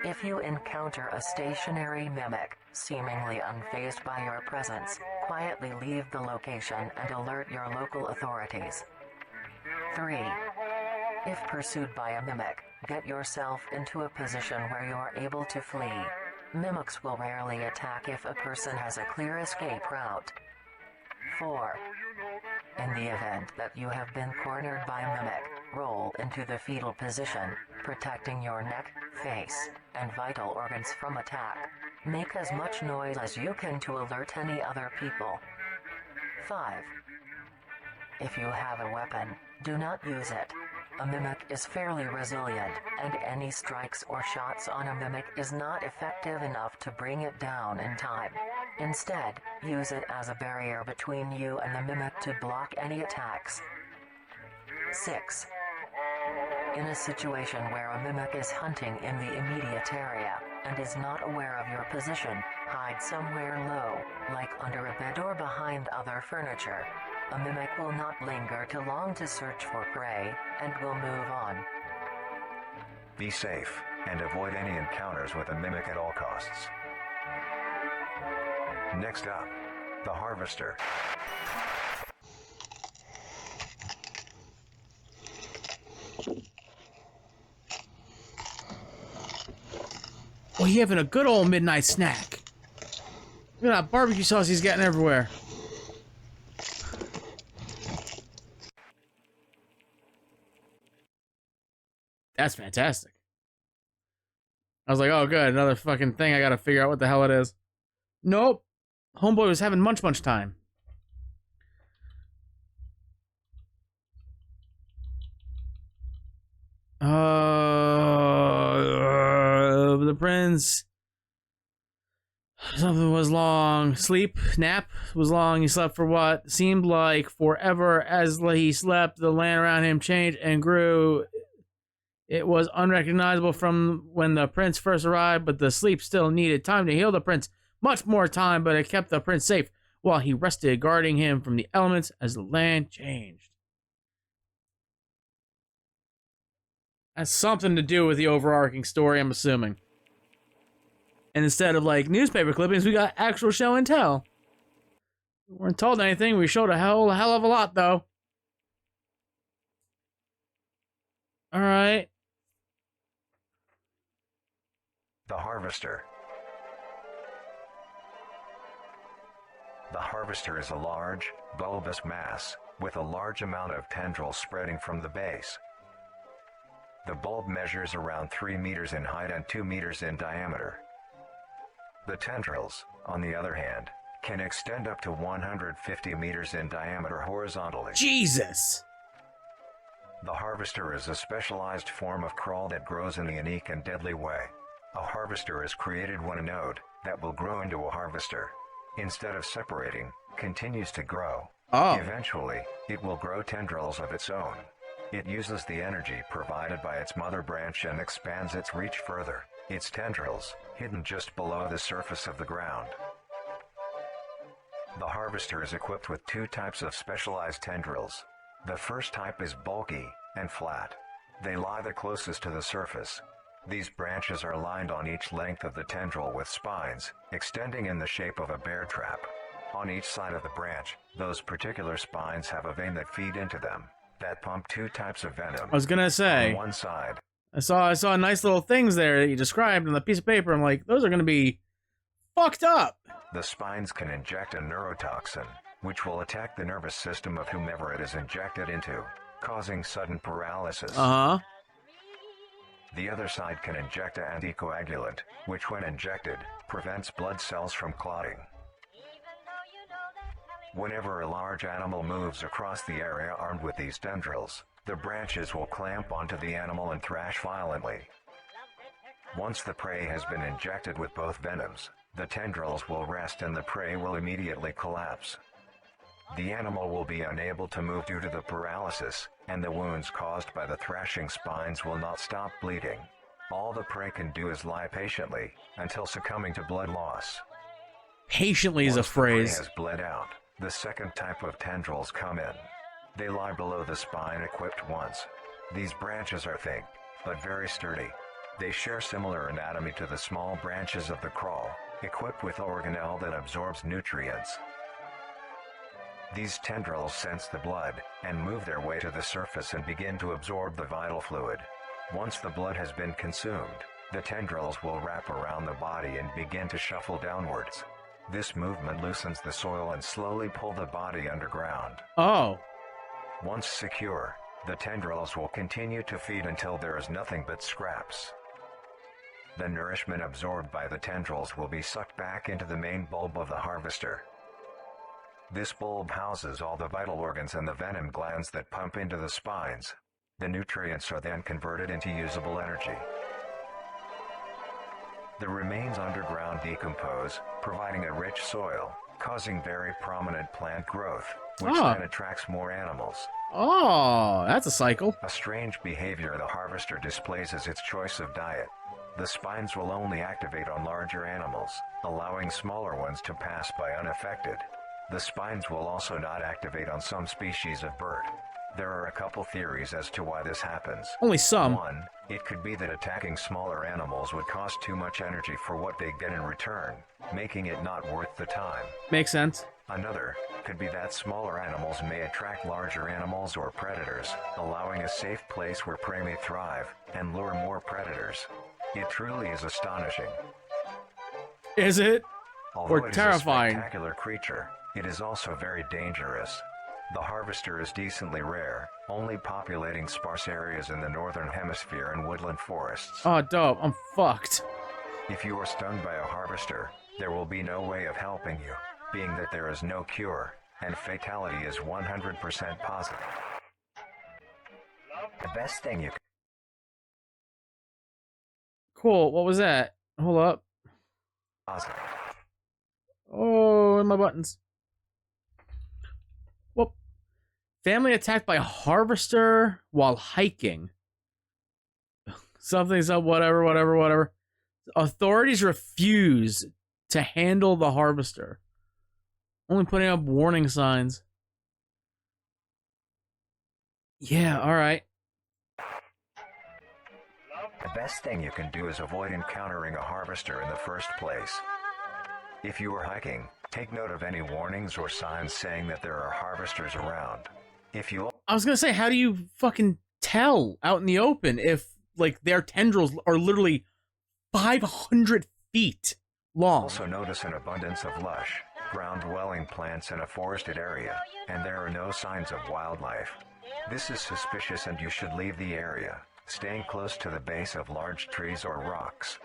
If you encounter a stationary mimic, seemingly unfazed by your presence, quietly leave the location and alert your local authorities. 3. If pursued by a mimic, get yourself into a position where you are able to flee. Mimics will rarely attack if a person has a clear escape route. 4. In the event that you have been cornered by a mimic, roll into the fetal position, protecting your neck, face, and vital organs from attack. Make as much noise as you can to alert any other people. 5. If you have a weapon, do not use it. A mimic is fairly resilient, and any strikes or shots on a mimic is not effective enough to bring it down in time. Instead, use it as a barrier between you and the mimic to block any attacks. 6. In a situation where a mimic is hunting in the immediate area, and is not aware of your position, hide somewhere low, like under a bed or behind other furniture. A mimic will not linger too long to search for prey, and will move on. Be safe, and avoid any encounters with a mimic at all costs. Next up, the Harvester. Well, he having a good old midnight snack. Look at that barbecue sauce he's getting everywhere. That's fantastic. I was like, oh good, another fucking thing I gotta figure out what the hell it is. Nope. Homeboy was having munch time. The prince. Something was long. Nap was long. He slept for what seemed like forever. As he slept, the land around him changed and grew. It was unrecognizable from when the prince first arrived, but the sleep still needed time to heal the prince. Much more time, but it kept the prince safe while he rested, guarding him from the elements as the land changed. Has something to do with the overarching story, I'm assuming. And instead of like newspaper clippings, we got actual show and tell. We weren't told anything. We showed a hell of a lot, though. All right. The Harvester. The Harvester is a large, bulbous mass, with a large amount of tendrils spreading from the base. The bulb measures around 3 meters in height and 2 meters in diameter. The tendrils, on the other hand, can extend up to 150 meters in diameter horizontally. Jesus! The Harvester is a specialized form of crawl that grows in a unique and deadly way. A harvester is created when a node that will grow into a harvester, instead of separating, continues to grow. Eventually, it will grow tendrils of its own. It uses the energy provided by its mother branch and expands its reach further. Its tendrils, hidden just below the surface of the ground. The Harvester is equipped with 2 types of specialized tendrils. The first type is bulky and flat. They lie the closest to the surface. These branches are lined on each length of the tendril with spines, extending in the shape of a bear trap. On each side of the branch, those particular spines have a vein that feed into them, that pump two types of venom. I was gonna say. On one side, I saw nice little things there that you described on the piece of paper. I'm like, those are gonna be fucked up. the spines can inject a neurotoxin, which will attack the nervous system of whomever it is injected into, causing sudden paralysis. Uh-huh. The other side can inject an anticoagulant, which when injected, prevents blood cells from clotting. Whenever a large animal moves across the area armed with these tendrils, the branches will clamp onto the animal and thrash violently. Once the prey has been injected with both venoms, the tendrils will rest and the prey will immediately collapse. The animal will be unable to move due to the paralysis, and the wounds caused by the thrashing spines will not stop bleeding. All the prey can do is lie patiently, until succumbing to blood loss. Patiently is a Once the prey phrase. has bled out, the second type of tendrils come in. They lie below the spine equipped once. These branches are thick, but very sturdy. They share similar anatomy to the small branches of the crawl, equipped with organelle that absorbs nutrients. These tendrils sense the blood, and move their way to the surface and begin to absorb the vital fluid. Once the blood has been consumed, the tendrils will wrap around the body and begin to shuffle downwards. This movement loosens the soil and slowly pull the body underground. Oh. Once secure, the tendrils will continue to feed until there is nothing but scraps. The nourishment absorbed by the tendrils will be sucked back into the main bulb of the harvester. This bulb houses all the vital organs and the venom glands that pump into the spines. The nutrients are then converted into usable energy. The remains underground decompose, providing a rich soil, causing very prominent plant growth, which then attracts more animals. Oh, that's a cycle. A strange behavior the harvester displays is its choice of diet. The spines will only activate on larger animals, allowing smaller ones to pass by unaffected. The spines will also not activate on some species of bird. There are a couple theories as to why this happens. Only some. One, it could be that attacking smaller animals would cost too much energy for what they get in return, making it not worth the time. Makes sense. Another could be that smaller animals may attract larger animals or predators, allowing a safe place where prey may thrive and lure more predators. It truly is astonishing. Is it? Although Or it terrifying? is a spectacular creature, it is also very dangerous. The harvester is decently rare, only populating sparse areas in the northern hemisphere and woodland forests. Oh, dope. I'm fucked. If you are stung by a harvester, there will be no way of helping you, being that there is no cure, and fatality is 100% positive. The best thing you can... Cool. What was that? Hold up. Positive. Oh, and my buttons. Whoop. Family attacked by a harvester while hiking. Something's up, whatever. Authorities refuse to handle the harvester. Only putting up warning signs. Yeah, alright. The best thing you can do is avoid encountering a harvester in the first place. If you are hiking, take note of any warnings or signs saying that there are harvesters around. If you I was gonna say, how do you fucking tell out in the open if, like, their tendrils are literally 500 feet long? also notice an abundance of lush, ground-dwelling plants in a forested area, and there are no signs of wildlife. This is suspicious and you should leave the area, staying close to the base of large trees or rocks.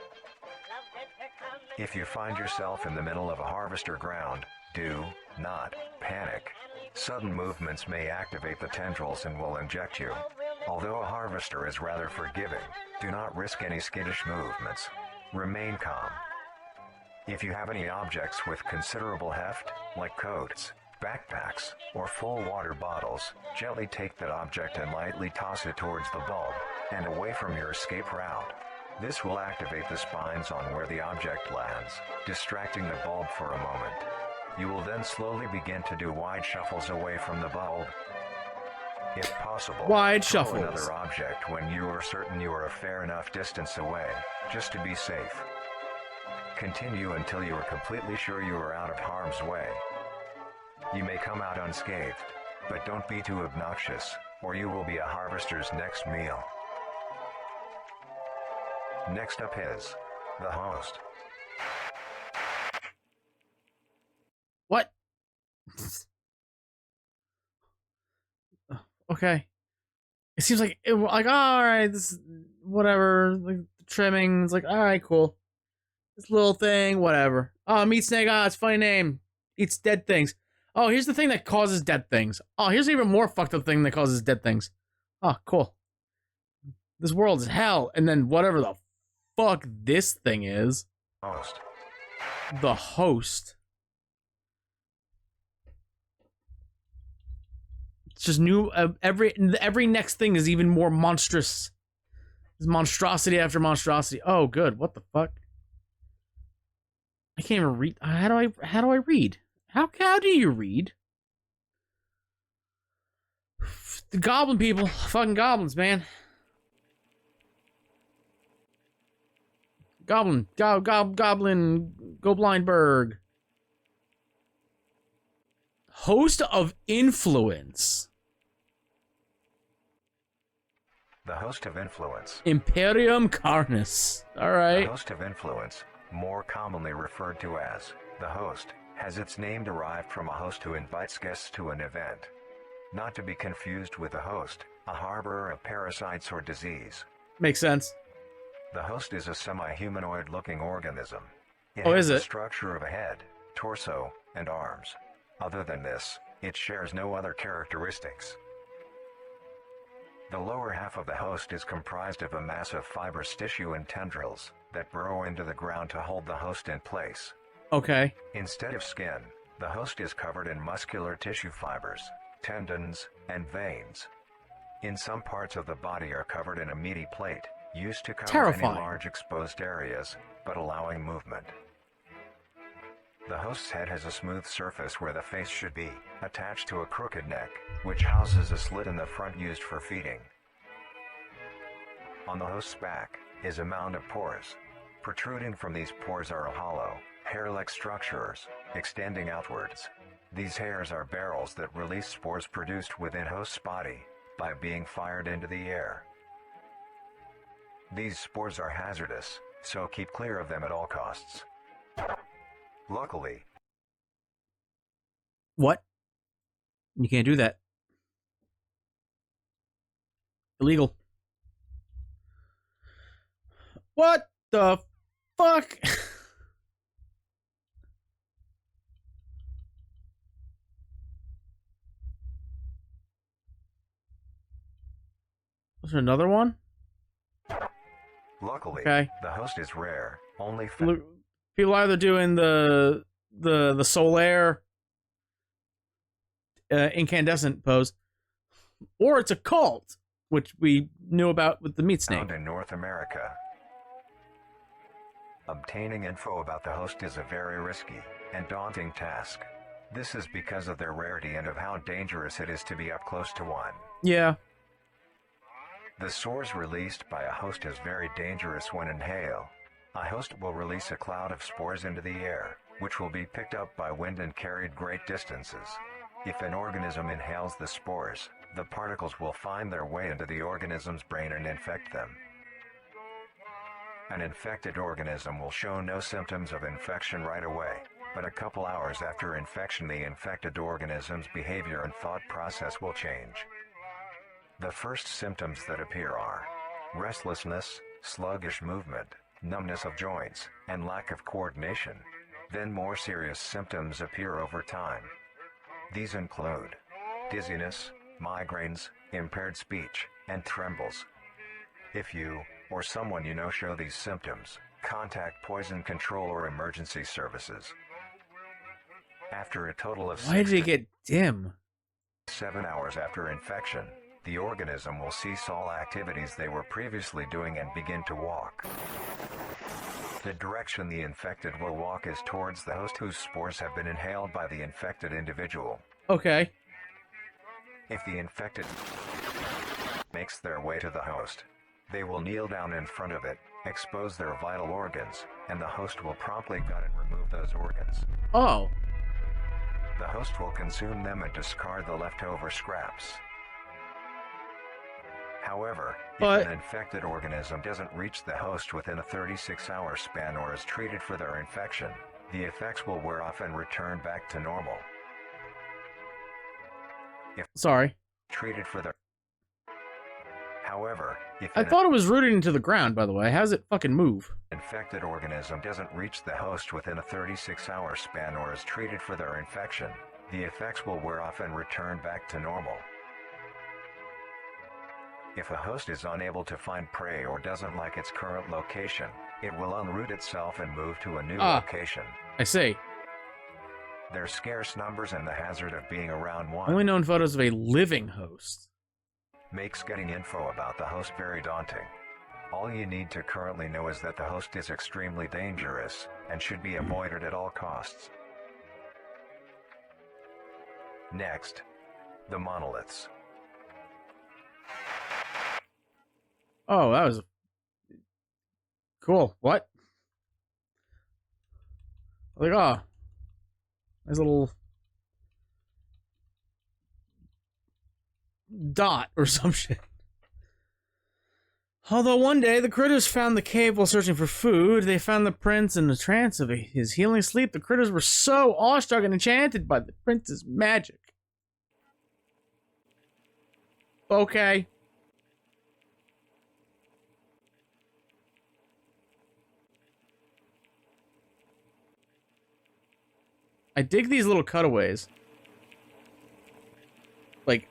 If you find yourself in the middle of a harvester ground, do not panic. Sudden movements may activate the tendrils and will inject you. Although a harvester is rather forgiving, do not risk any skittish movements. Remain calm. If you have any objects with considerable heft, like coats, backpacks, or full water bottles, gently take that object and lightly toss it towards the bulb, and away from your escape route. This will activate the spines on where the object lands, distracting the bulb for a moment. You will then slowly begin to do wide shuffles away from the bulb. If possible, Wide throw shuffles. another object when you are certain you are a fair enough distance away, just to be safe. Continue until you are completely sure you are out of harm's way. You may come out unscathed, but don't be too obnoxious, or you will be a harvester's next meal. Next up is the host. What? Okay. It seems like like all right, this whatever, like trimming. It's like all right, cool. This little thing, whatever. Oh, meat snake. Ah, it's a funny name. Eats dead things. Oh, here's the thing that causes dead things. Oh, here's an even more fucked up thing that causes dead things. Oh, cool. This world is hell. And then whatever the fuck this thing is. Host. The host. It's just new. Every next thing is even more monstrous. There's monstrosity after monstrosity. Oh, good. What the fuck? I can't even read. How do I read? How do you read? The goblin people, fucking goblins, man. Goblin, goblin, go Blindberg. Host of influence. The host of influence. Imperium Carnis. All right. The host of influence, more commonly referred to as the host, has its name derived from a host who invites guests to an event. Not to be confused with a host, a harborer of parasites or disease. Makes sense. The host is a semi-humanoid looking organism. It Oh, has is the it? structure of a head, torso, and arms. Other than this, it shares no other characteristics. The lower half of the host is comprised of a mass of fibrous tissue and tendrils that burrow into the ground to hold the host in place. Okay. Instead of skin, the host is covered in muscular tissue fibers, tendons, and veins. In some parts of the body are covered in a meaty plate, used to cover Terrifying. any large exposed areas, but allowing movement. The host's head has a smooth surface where the face should be, attached to a crooked neck, which houses a slit in the front used for feeding. On the host's back is a mound of pores. Protruding from these pores are hollow, hair-like structures, extending outwards. These hairs are barrels that release spores produced within host's body by being fired into the air. These spores are hazardous, so keep clear of them at all costs. Luckily, What? You can't do that. Illegal. What the fuck? Was there another one? luckily, Okay. the host is rare, only People either doing the Solaire incandescent pose, or it's a cult, which we knew about with the meat snake. found in North America. Obtaining info about the host is a very risky and daunting task. This is because of their rarity and of how dangerous it is to be up close to one. Yeah. The spores released by a host is very dangerous when inhaled. A host will release a cloud of spores into the air, which will be picked up by wind and carried great distances. If an organism inhales the spores, the particles will find their way into the organism's brain and infect them. An infected organism will show no symptoms of infection right away, but a couple hours after infection the infected organism's behavior and thought process will change. The first symptoms that appear are restlessness, sluggish movement, numbness of joints, and lack of coordination. Then more serious symptoms appear over time. These include dizziness, migraines, impaired speech, and trembles. If you, or someone you know show these symptoms, contact poison control or emergency services. After a total of Why did it get dim? 7 hours after infection, the organism will cease all activities they were previously doing and begin to walk. The direction the infected will walk is towards the host whose spores have been inhaled by the infected individual. Okay. If the infected makes their way to the host, they will kneel down in front of it, expose their vital organs, and the host will promptly gut and remove those organs. Oh. The host will consume them and discard the leftover scraps. However, if an infected organism doesn't reach the host within a 36-hour span or is treated for their infection, the effects will wear off and return back to normal. If treated for their However, if I thought it was rooted into the ground, by the way. How does it fucking move? Infected organism doesn't reach the host within a 36-hour span or is treated for their infection, the effects will wear off and return back to normal. If a host is unable to find prey or doesn't like its current location, it will unroot itself and move to a new location. I see. There's scarce numbers and the hazard of being around one. Only known photos of a living host. Makes getting info about the host very daunting. All you need to currently know is that the host is extremely dangerous and should be avoided at all costs. Next, the monoliths. Oh, that was cool. What? Like, oh, nice little dot or some shit. Although one day the critters found the cave while searching for food, they found the prince in a trance of his healing sleep. The critters were so awestruck and enchanted by the prince's magic. Okay. I dig these little cutaways. Like,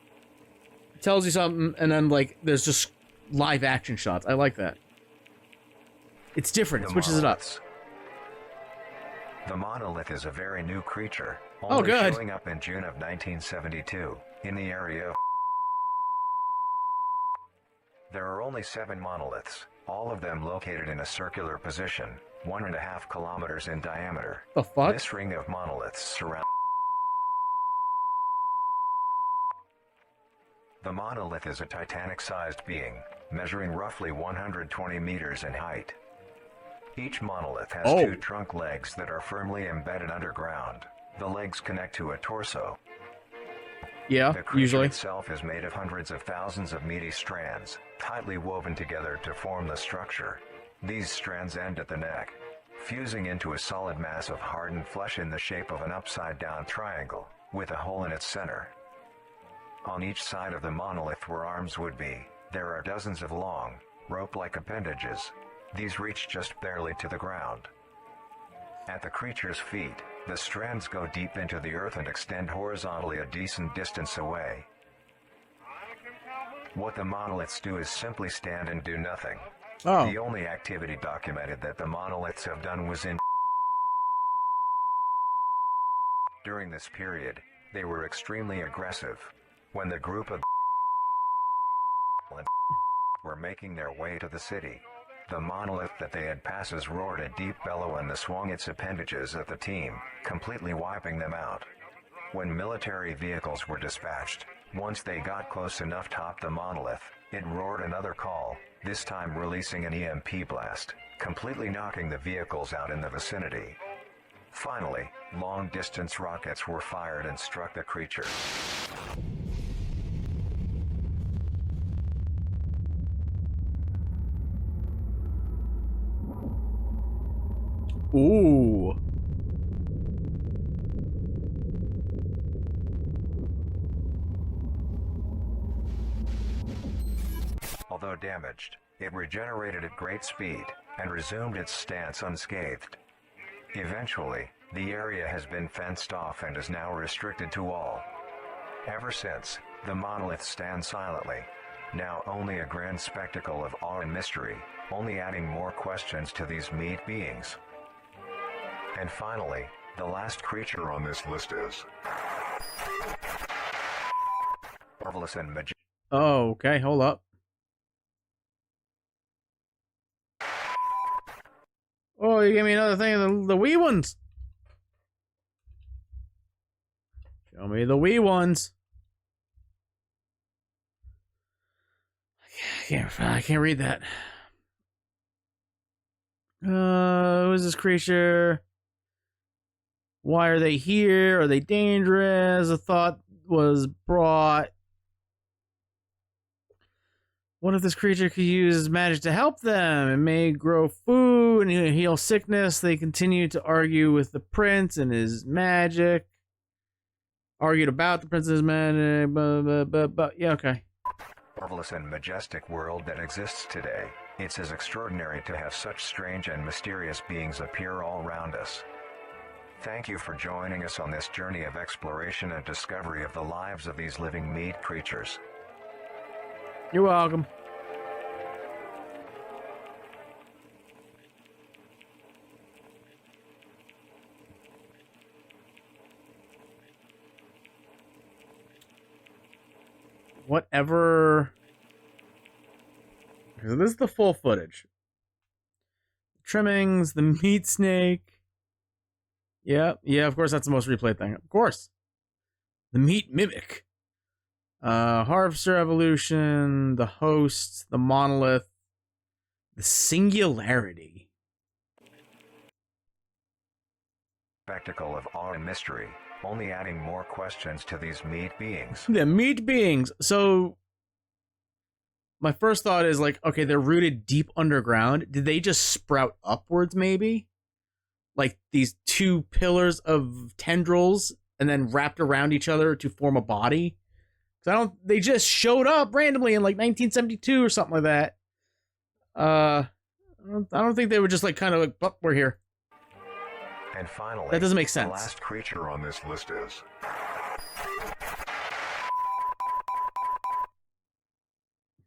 it tells you something, and then, like, there's just live action shots. I like that. It's different. It switches it up. The monolith is a very new creature, only showing up in June of 1972, in the area of... There are only 7 monoliths, all of them located in a circular position, 1.5 kilometers in diameter. The fuck? This ring of monoliths surround... The monolith is a Titanic-sized being, measuring roughly 120 meters in height. Each monolith has 2 trunk legs that are firmly embedded underground. The legs connect to a torso. Yeah, the creature usually. itself is made of hundreds of thousands of meaty strands, tightly woven together to form the structure. These strands end at the neck, fusing into a solid mass of hardened flesh in the shape of an upside-down triangle, with a hole in its center. On each side of the monolith where arms would be, there are dozens of long, rope-like appendages. These reach just barely to the ground. At the creature's feet, the strands go deep into the earth and extend horizontally a decent distance away. What the monoliths do is simply stand and do nothing. The only activity documented that the monoliths have done was in... During this period, they were extremely aggressive. When the group of were making their way to the city, the monolith that they had passes roared a deep bellow and swung its appendages at the team, completely wiping them out. When military vehicles were dispatched, once they got close enough to top the monolith, it roared another call, this time releasing an EMP blast, completely knocking the vehicles out in the vicinity. Finally, long-distance rockets were fired and struck the creature. Ooh. Although damaged, it regenerated at great speed and resumed its stance unscathed. Eventually, the area has been fenced off and is now restricted to all. Ever since, the monolith stands silently, now only a grand spectacle of awe and mystery, only adding more questions to these meat beings. And finally, the last creature on this list is marvelous and majestic. Oh, okay, hold up. Oh, you gave me another thing of the wee ones. Show me the wee ones. I can't read that. Who is this creature? Why are they here? Are they dangerous? A thought was brought. What if this creature could use magic to help them? It may grow food and heal sickness. They continued to argue with the prince and his magic. Argued about the prince's magic. Yeah, okay. Marvelous and majestic world that exists today. It's as extraordinary to have such strange and mysterious beings appear all around us. Thank you for joining us on this journey of exploration and discovery of the lives of these living meat creatures. You're welcome. Whatever. So this is the full footage. Trimmings, the meat snake. Yeah, of course that's the most replayed thing. Of course. The meat mimic. Harvester evolution, the host, the monolith, the singularity. Spectacle of awe and mystery, only adding more questions to these meat beings. The meat beings. So my first thought is like, okay, they're rooted deep underground. Did they just sprout upwards maybe? Like these two pillars of tendrils and then wrapped around each other to form a body? They just showed up randomly in like 1972 or something like that. I don't think they were just like kind of like, oh, we're here. And finally, that doesn't make sense. The last creature on this list is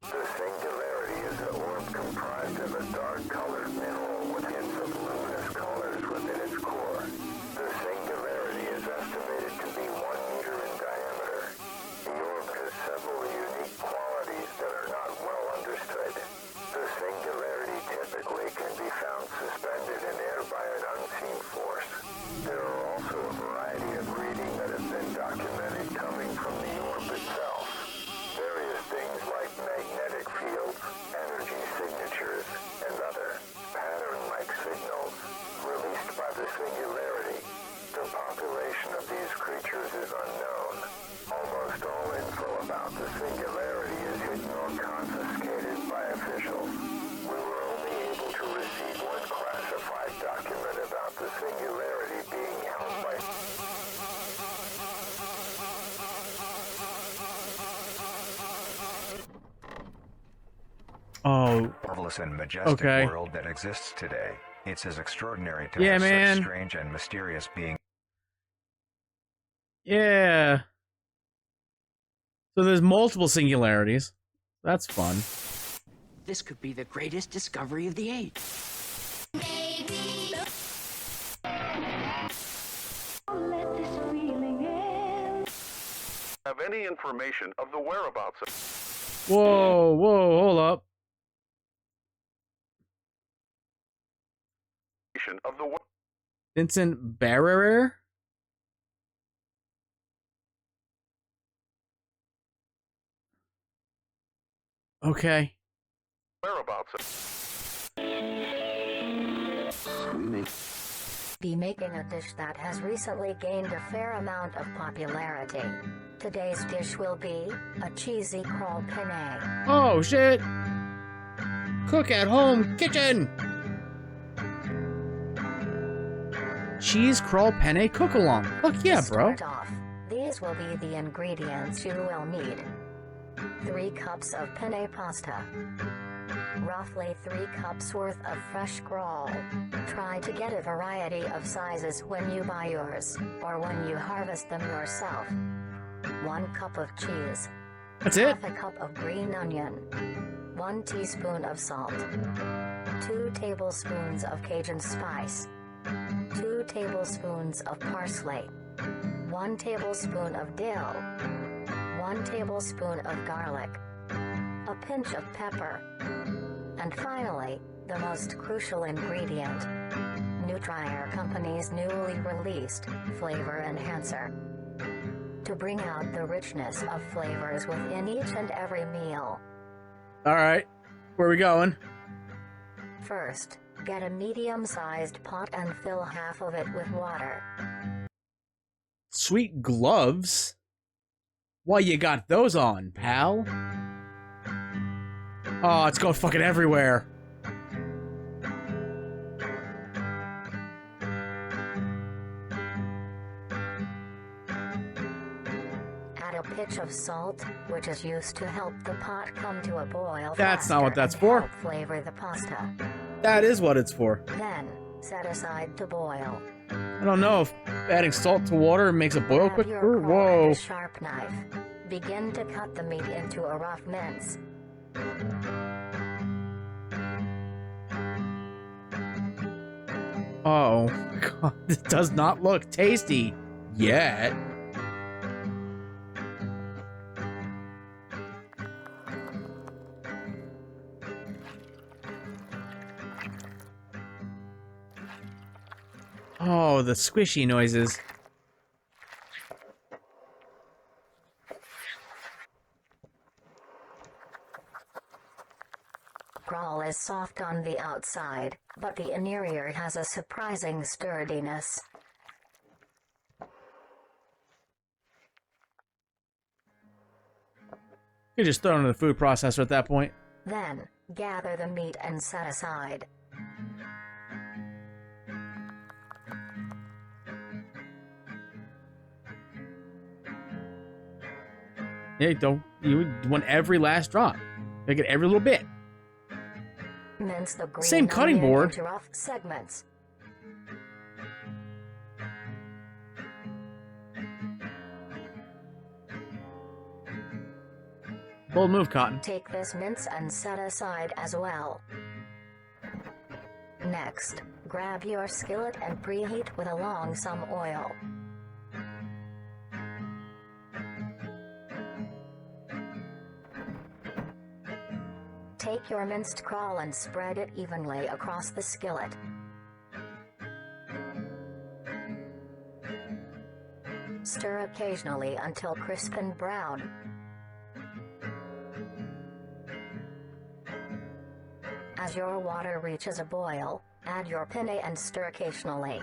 the singularity is an orb comprised of a dark-colored mineral with hints of luminous colors within its core. The singularity is estimated to be 1 meter in diameter. The orb has several unique qualities that are not well understood. The singularity typically can be found suspended in air by an unseen force. There are also a variety of reading that have been documented coming from the orb itself. Various things like magnetic fields, energy signatures, and other pattern-like signals released by the singularity. The population of these creatures is unknown. Almost all info about the singularity is hidden or confiscated by officials. We were only able to receive one classified document about the singularity being held by... Oh, marvelous and majestic world that exists today. It's as extraordinary to have such strange and mysterious beings. Yeah. So there's multiple singularities. That's fun. This could be the greatest discovery of the age. Maybe. Let this feeling end. Have any information of the whereabouts of... Whoa, hold up. of the... Vincent Barrer? Okay. Whereabouts of... Be making a dish that has recently gained a fair amount of popularity. Today's dish will be a cheesy crawl penne. Oh shit! Cook at home kitchen! Cheese crawl penne cook along. Fuck yeah, bro. To start off, these will be the ingredients you will need. 3 cups of penne pasta. Roughly 3 cups worth of fresh crawl. Try to get a variety of sizes when you buy yours, or when you harvest them yourself. 1 cup of cheese. That's it? Half a cup of green onion. 1 teaspoon of salt. 2 tablespoons of Cajun spice. 2 tablespoons of parsley. 1 tablespoon of dill. 1 tablespoon of garlic. A pinch of pepper. And finally, the most crucial ingredient. Nutrier Company's newly released Flavor Enhancer. To bring out the richness of flavors within each and every meal. Alright, where are we going? First, get a medium-sized pot and fill half of it with water. Sweet gloves? Why you got those on, pal? Oh, it's going fucking everywhere. Add a pinch of salt, which is used to help the pot come to a boil. That's not what that's and for. help flavor the pasta. That is what it's for. Then, set aside to boil. I don't know if adding salt to water makes it boil Grab your quicker. crawl Whoa. and a sharp knife. Begin to cut the meat into a rough mince. Oh my god, this does not look tasty yet. Oh, the squishy noises. Crawl is soft on the outside, but the interior has a surprising sturdiness. You just throw it in the food processor at that point. Then, gather the meat and set aside. Yeah, you want every last drop. You get every little bit. Mince the green Same cutting onion board. into rough segments. Bold move, Cotton. Take this mince and set aside as well. Next, grab your skillet and preheat with along some oil. Take your minced crawl and spread it evenly across the skillet. Stir occasionally until crisp and brown. As your water reaches a boil, add your penne and stir occasionally.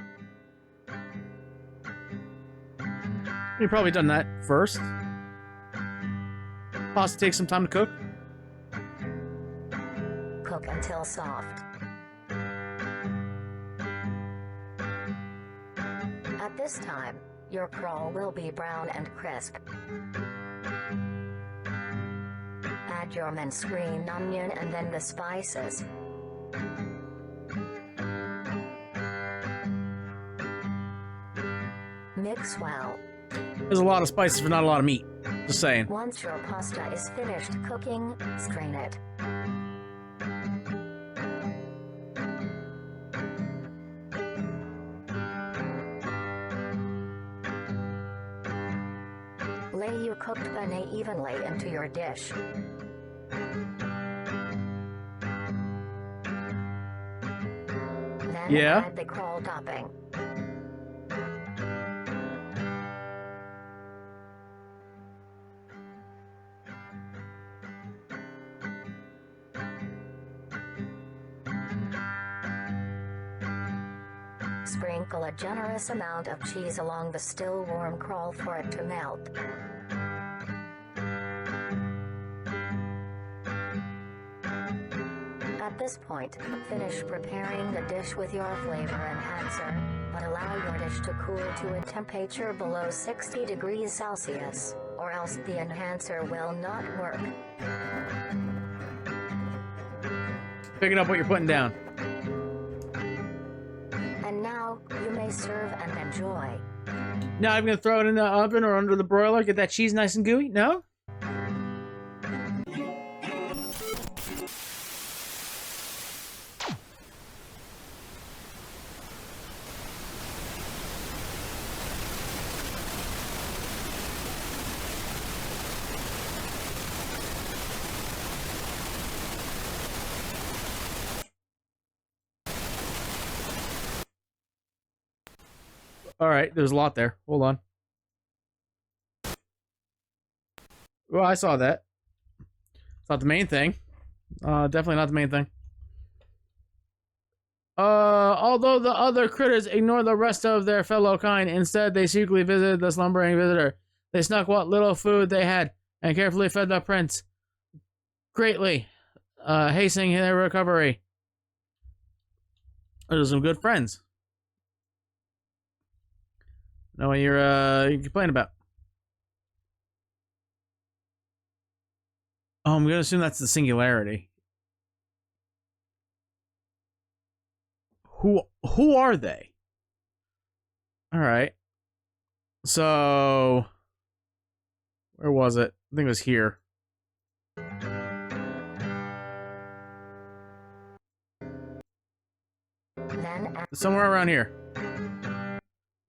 You've probably done that first. Pasta takes some time to cook. Cook until soft. At this time, your crawl will be brown and crisp. Add your minced green onion and then the spices. Mix well. There's a lot of spices for not a lot of meat. Just saying. Once your pasta is finished cooking, strain it. Lay your cooked penne evenly into your dish. Then Yeah? add the crawl topping. Sprinkle a generous amount of cheese along the still warm crawl for it to melt. At this point, finish preparing the dish with your flavor enhancer, but allow your dish to cool to a temperature below 60 degrees Celsius, or else the enhancer will not work. Picking up what you're putting down. And now, you may serve and enjoy. Now I'm gonna throw it in the oven or under the broiler, get that cheese nice and gooey. No? All right, there's a lot there. Hold on. Well, I saw that. It's not the main thing. Definitely not the main thing. Although the other critters ignored the rest of their fellow kind, instead they secretly visited the slumbering visitor. They snuck what little food they had and carefully fed the prince, greatly hastening their recovery. Those are some good friends. Know what you're complaining about? Oh, I'm gonna assume that's the singularity. Who are they? All right. So where was it? I think it was here. Somewhere around here.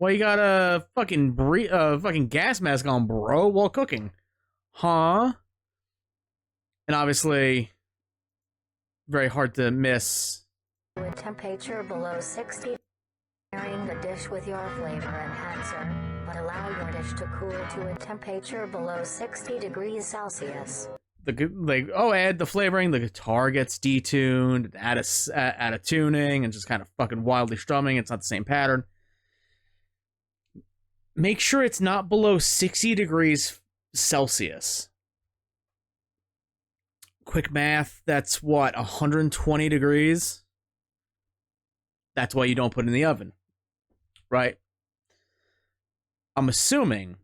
Well, you got a fucking fucking gas mask on, bro, while cooking, huh? And obviously, very hard to miss. With temperature below 60, preparing the dish with your flavor enhancer, but allow your dish to cool to a temperature below 60 degrees Celsius. Add the flavoring. The guitar gets detuned, add a tuning, and just kind of fucking wildly strumming. It's not the same pattern. Make sure it's not below 60 degrees Celsius. Quick math, that's what, 120 degrees? That's why you don't put it in the oven, right? I'm assuming,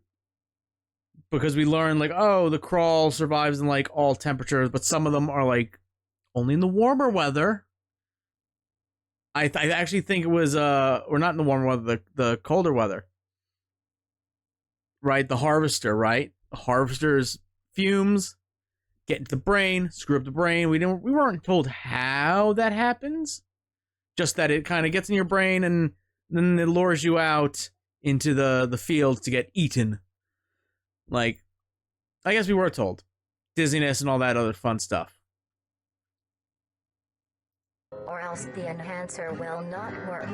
because we learned, like, oh, the crawl survives in, like, all temperatures, but some of them are, like, only in the warmer weather. I actually think it was, or not in the warmer weather, the colder weather. Right, the harvester, right? The harvester's fumes get into the brain, screw up the brain. We weren't told how that happens. Just that it kind of gets in your brain and then it lures you out into the field to get eaten. Like, I guess we were told. Dizziness and all that other fun stuff. Or else the enhancer will not work.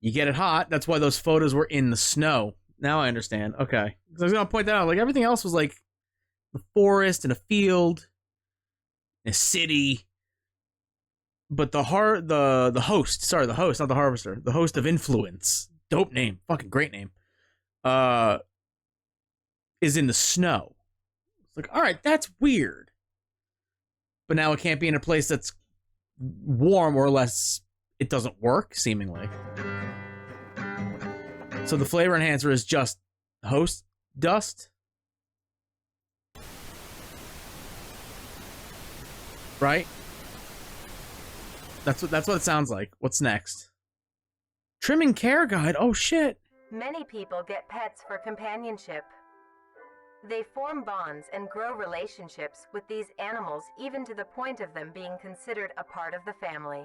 You get it hot. That's why those photos were in the snow. Now I understand. Okay. I was going to point that out. Like, everything else was like the forest and a field, a city. But the host, sorry, the host, not the harvester. The host of influence. Dope name. Fucking great name. Is in the snow. It's like, all right, that's weird. But now it can't be in a place that's warm, or less it doesn't work, seemingly. So the flavor enhancer is just host dust? Right? That's what it sounds like. What's next? Trimming care guide. Oh shit. Many people get pets for companionship. They form bonds and grow relationships with these animals, even to the point of them being considered a part of the family.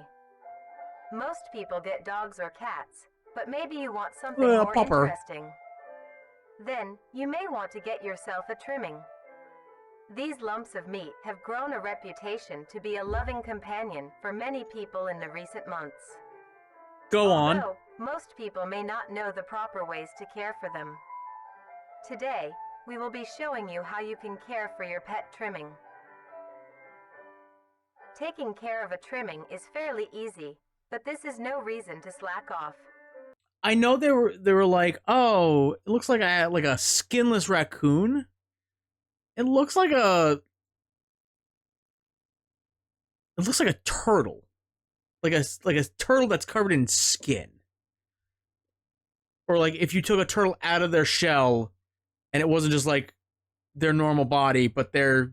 Most people get dogs or cats, but maybe you want something more interesting. Then, you may want to get yourself a trimming. These lumps of meat have grown a reputation to be a loving companion for many people in the recent months. Go on. Although, most people may not know the proper ways to care for them. Today, we will be showing you how you can care for your pet trimming. Taking care of a trimming is fairly easy, but this is no reason to slack off. I know they were like, oh, it looks like a skinless raccoon. It looks like a turtle. Like a turtle that's covered in skin. Or like if you took a turtle out of their shell and it wasn't just like their normal body, but their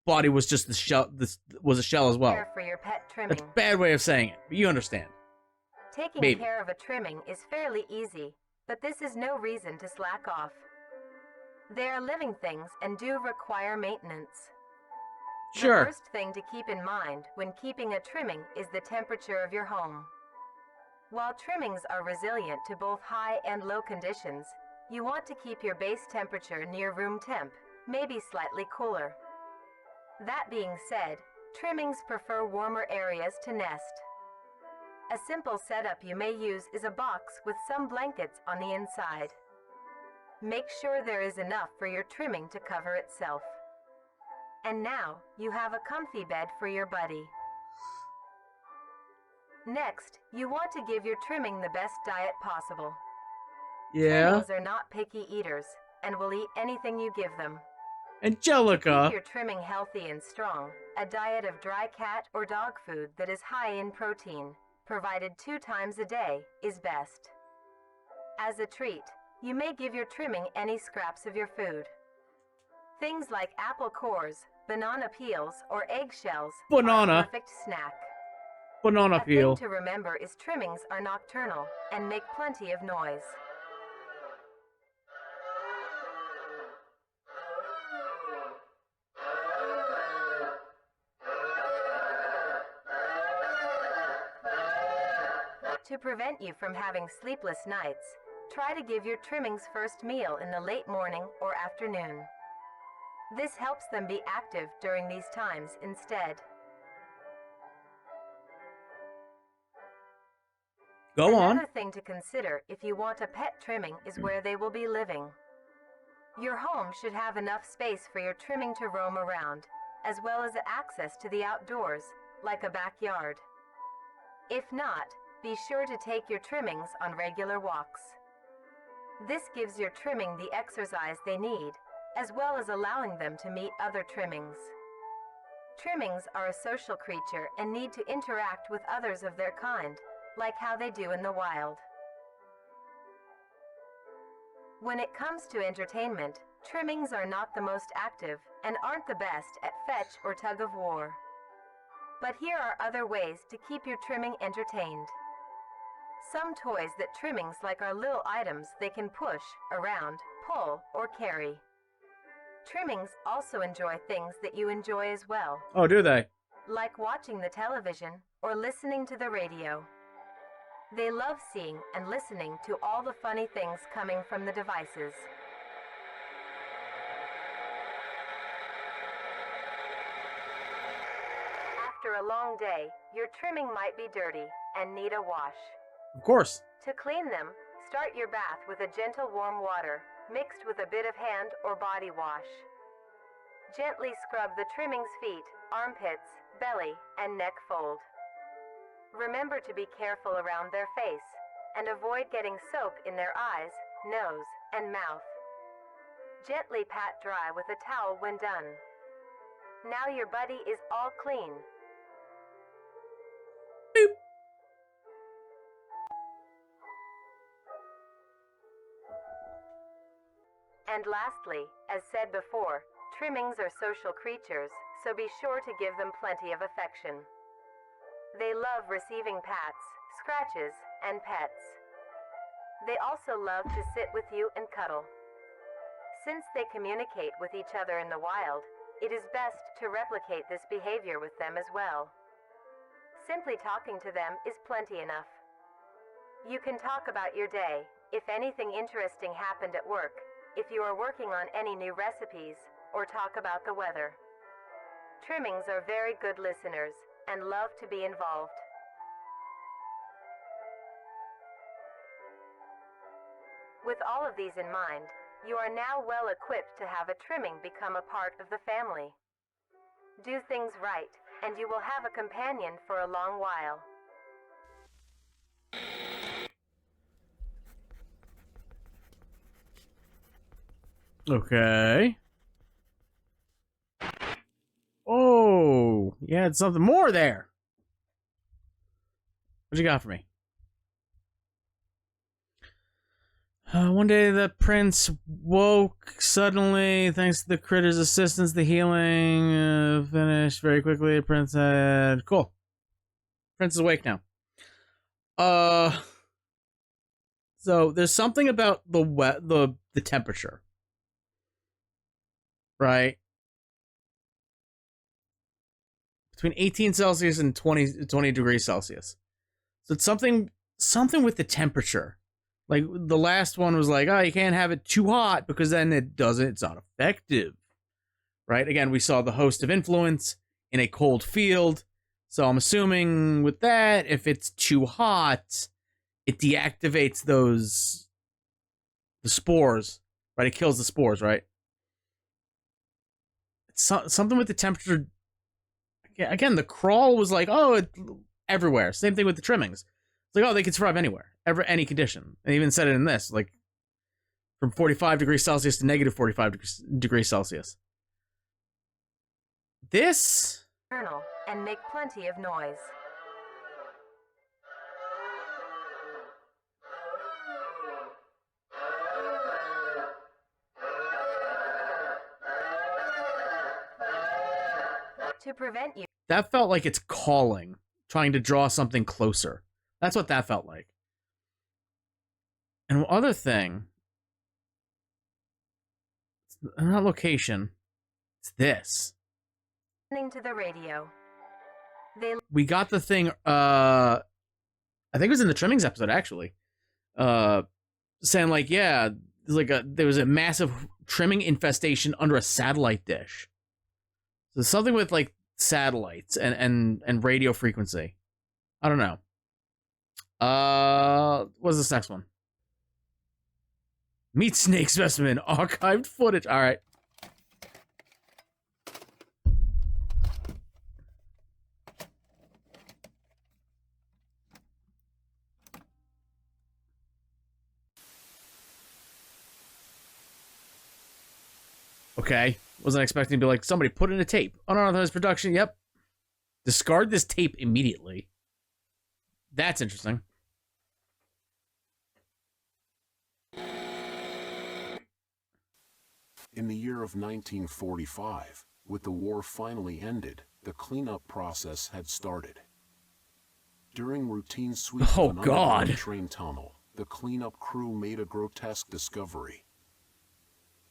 body was just the shell. This was a shell as well. Care for your pet trimming. That's a bad way of saying it, but you understand. Taking care of a trimming is fairly easy, but this is no reason to slack off. They are living things and do require maintenance. Sure. The first thing to keep in mind when keeping a trimming is the temperature of your home. While trimmings are resilient to both high and low conditions, you want to keep your base temperature near room temp, maybe slightly cooler. That being said, trimmings prefer warmer areas to nest. A simple setup you may use is a box with some blankets on the inside. Make sure there is enough for your trimming to cover itself. And now, you have a comfy bed for your buddy. Next, you want to give your trimming the best diet possible. Yeah. Trimmings are not picky eaters and will eat anything you give them. To Angelica. keep your trimming healthy and strong, a diet of dry cat or dog food that is high in protein, provided 2 times a day, is best. As a treat, you may give your trimming any scraps of your food. Things like apple cores, banana peels, or eggshells are Banana. a perfect snack. Banana A peel. thing to remember is trimmings are nocturnal and make plenty of noise. To prevent you from having sleepless nights, try to give your trimmings first meal in the late morning or afternoon. This helps them be active during these times instead. Go on. Another thing to consider if you want a pet trimming is where they will be living. Your home should have enough space for your trimming to roam around, as well as access to the outdoors, like a backyard. If not, be sure to take your trimmings on regular walks. This gives your trimming the exercise they need, as well as allowing them to meet other trimmings. Trimmings are a social creature and need to interact with others of their kind, like how they do in the wild. When it comes to entertainment, trimmings are not the most active and aren't the best at fetch or tug of war. But here are other ways to keep your trimming entertained. Some toys that trimmings like are little items they can push, around, pull, or carry. Trimmings also enjoy things that you enjoy as well, Oh, do they? like watching the television or listening to the radio. They love seeing and listening to all the funny things coming from the devices. After a long day, your trimming might be dirty and need a wash. Of course. To clean them, start your bath with a gentle warm water, mixed with a bit of hand or body wash. Gently scrub the trimming's feet, armpits, belly, and neck fold. Remember to be careful around their face, and avoid getting soap in their eyes, nose, and mouth. Gently pat dry with a towel when done. Now your buddy is all clean. Boop. And lastly, as said before, trimmings are social creatures, so be sure to give them plenty of affection. They love receiving pats, scratches, and pets. They also love to sit with you and cuddle. Since they communicate with each other in the wild, it is best to replicate this behavior with them as well. Simply talking to them is plenty enough. You can talk about your day, if anything interesting happened at work, if you are working on any new recipes, or talk about the weather. Trimmings are very good listeners and love to be involved. With all of these in mind, you are now well equipped to have a trimming become a part of the family. Do things right, and you will have a companion for a long while. Okay. Oh, you had something more there. What you got for me? One day the prince woke suddenly, thanks to the critter's assistance. The healing finished very quickly. The prince said, "Cool. Prince is awake now." So there's something about the temperature, right? Between 18 Celsius and 20 degrees Celsius. So it's something with the temperature. Like, the last one was like, oh, you can't have it too hot because then it's not effective. Right? Again, we saw the host of influence in a cold field. So I'm assuming with that, if it's too hot, it deactivates the spores. Right? It kills the spores, right? It's something with the temperature. Again, the crawl was like, oh, everywhere. Same thing with the trimmings. It's like, oh, they can survive anywhere, any condition. And even said it in this, like from 45 degrees Celsius to negative 45 degrees Celsius. This Journal and make plenty of noise. To prevent you. that felt like it's calling, trying to draw something closer. That's what that felt like. And one other thing, it's not location, it's this. Listening to the radio. We got the thing, I think it was in the trimmings episode, actually, saying like, yeah, there was a massive trimming infestation under a satellite dish. So something with like satellites and radio frequency. I don't know. What's this next one? MeatSnakeSpecimen, archived footage. All right. Okay. Wasn't expecting to be like, somebody put in a tape. Unauthorized production. Yep. Discard this tape immediately. That's interesting. In the year of 1945, with the war finally ended, the cleanup process had started. During routine sweep of an underground train tunnel, the cleanup crew made a grotesque discovery.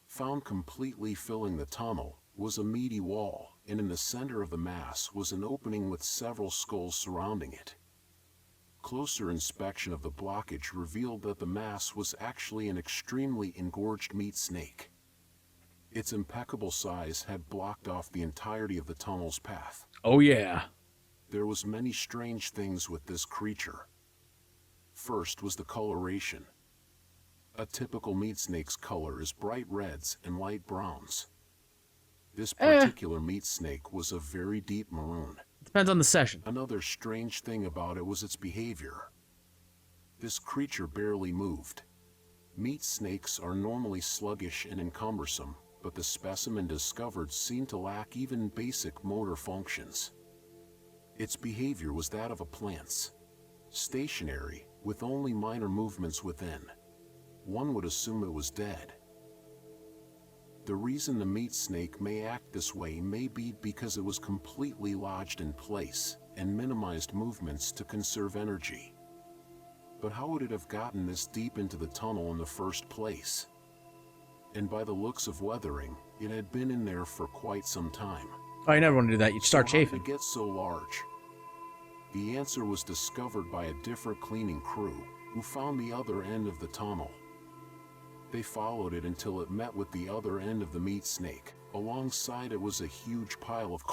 Found completely filling the tunnel was a meaty wall, and in the center of the mass was an opening with several skulls surrounding it. Closer inspection of the blockage revealed that the mass was actually an extremely engorged meat snake. Its impeccable size had blocked off the entirety of the tunnel's path. Oh yeah. There was many strange things with this creature. First was the coloration. A typical meat snake's color is bright reds and light browns. This particular meat snake was a very deep maroon. Depends on the session. Another strange thing about it was its behavior. This creature barely moved. Meat snakes are normally sluggish and encumbersome, but the specimen discovered seemed to lack even basic motor functions. Its behavior was that of a plant's. Stationary, with only minor movements within. One would assume it was dead. The reason the meat snake may act this way may be because it was completely lodged in place and minimized movements to conserve energy. But how would it have gotten this deep into the tunnel in the first place? And by the looks of weathering, it had been in there for quite some time. Oh, you never want to do that. You'd start chafing. How did it get so large? The answer was discovered by a different cleaning crew, who found the other end of the tunnel. They followed it until it met with the other end of the meat snake. Alongside it was a huge pile of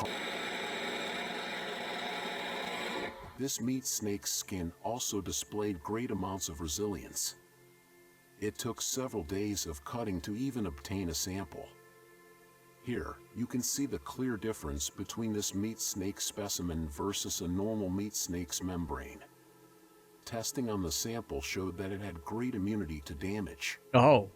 This meat snake's skin also displayed great amounts of resilience. It took several days of cutting to even obtain a sample. Here, you can see the clear difference between this meat snake specimen versus a normal meat snake's membrane. Testing on the sample showed that it had great immunity to damage. Oh.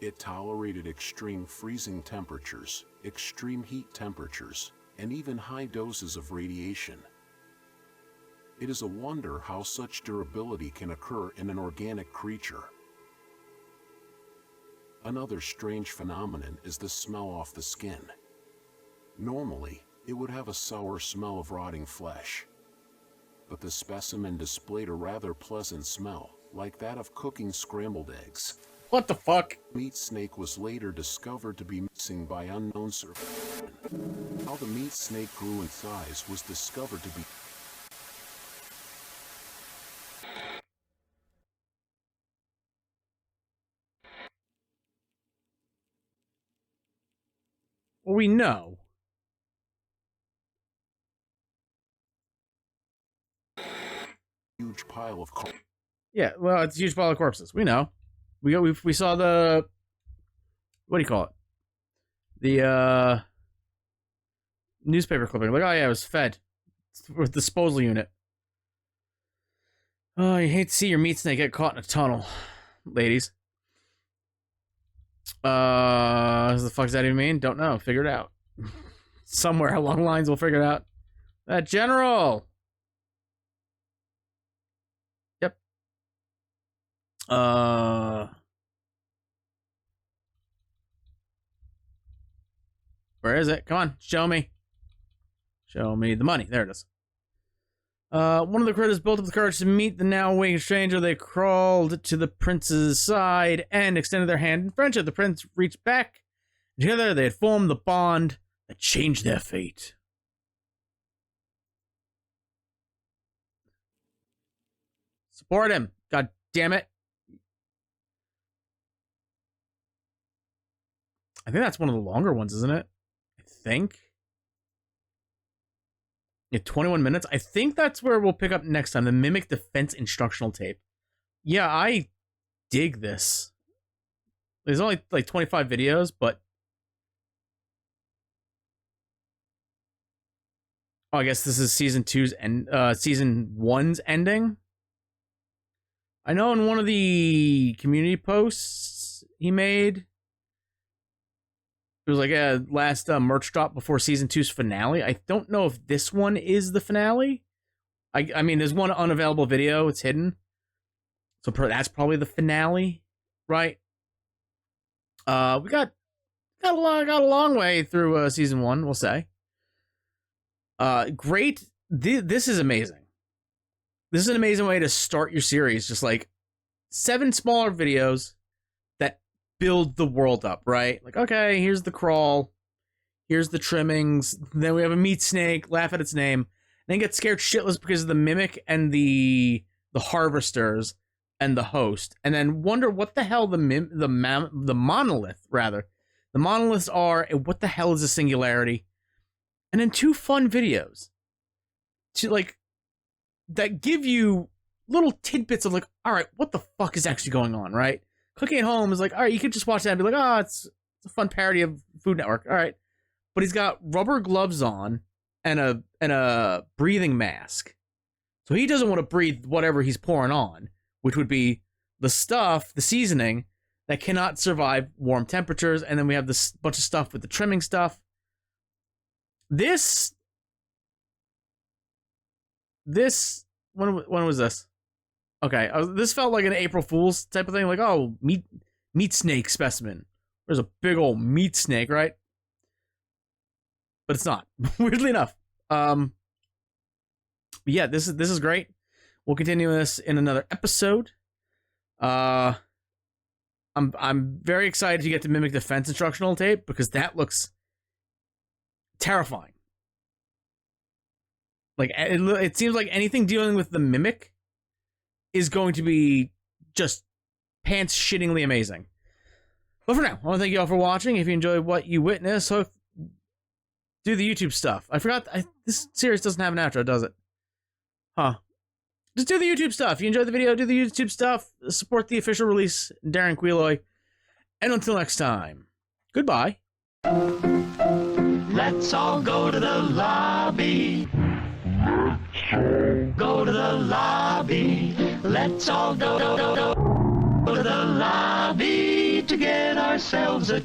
It tolerated extreme freezing temperatures, extreme heat temperatures, and even high doses of radiation. It is a wonder how such durability can occur in an organic creature. Another strange phenomenon is the smell off the skin. Normally, it would have a sour smell of rotting flesh. But the specimen displayed a rather pleasant smell, like that of cooking scrambled eggs. What the fuck? Meat snake was later discovered to be missing by unknown survivors. How the meat snake grew in size was discovered to be Well, we know. huge pile of Yeah, well, it's a huge pile of corpses. We know. We saw the, what do you call it? The newspaper clipping. Like, oh yeah, it was fed with disposal unit. Oh, you hate to see your meat snake get caught in a tunnel, ladies. What the fuck does that even mean? Don't know. Figure it out. Somewhere along the lines we'll figure it out. That general! Yep. Where is it? Come on, show me. Show me the money. There it is. One of the critters built up the courage to meet the now waiting stranger. They crawled to the prince's side and extended their hand in friendship. The prince reached back. Together, they had formed the bond that changed their fate. Support him. God damn it. I think that's one of the longer ones, isn't it? I think. Yeah, 21 minutes. I think that's where we'll pick up next time. The Mimic Defense instructional tape. Yeah, I dig this. There's only like 25 videos, but... Oh, I guess this is season 2's and season 1's ending. I know in one of the community posts he made, it was like a last merch drop before season 2's finale. I don't know if this one is the finale. I mean, there's one unavailable video. It's hidden. So that's probably the finale, right? We got a long way through season 1, we'll say. Great. This is amazing. This is an amazing way to start your series. Just like 7 smaller videos that build the world up, right? Like, okay, here's the crawl. Here's the trimmings. Then we have a meat snake, laugh at its name. Then get scared shitless because of the mimic and the harvesters and the host. And then wonder what the hell the monolith, rather. The monoliths are, and what the hell is a singularity? And then 2 fun videos. To like... that give you little tidbits of like, all right, what the fuck is actually going on, right? Cooking at Home is like, all right, you could just watch that and be like, oh, it's a fun parody of Food Network, all right. But he's got rubber gloves on and a breathing mask. So he doesn't want to breathe whatever he's pouring on, which would be the stuff, the seasoning, that cannot survive warm temperatures. And then we have this bunch of stuff with the trimming stuff. This, when was this? Okay, this felt like an April Fool's type of thing. Like, oh, meat snake specimen. There's a big old meat snake, right? But it's not. Weirdly enough. But yeah, this is great. We'll continue this in another episode. I'm very excited to get to Mimic Defense instructional tape because that looks terrifying. Like, it seems like anything dealing with the Mimic is going to be just pants-shittingly amazing. But for now, I want to thank you all for watching. If you enjoyed what you witnessed, do the YouTube stuff. I forgot, this series doesn't have an outro, does it? Huh. Just do the YouTube stuff. If you enjoyed the video, do the YouTube stuff. Support the official release, Darren Queeloy. And until next time, goodbye. Let's all go to the lobby. Go to the lobby. Let's all go to the lobby to get ourselves a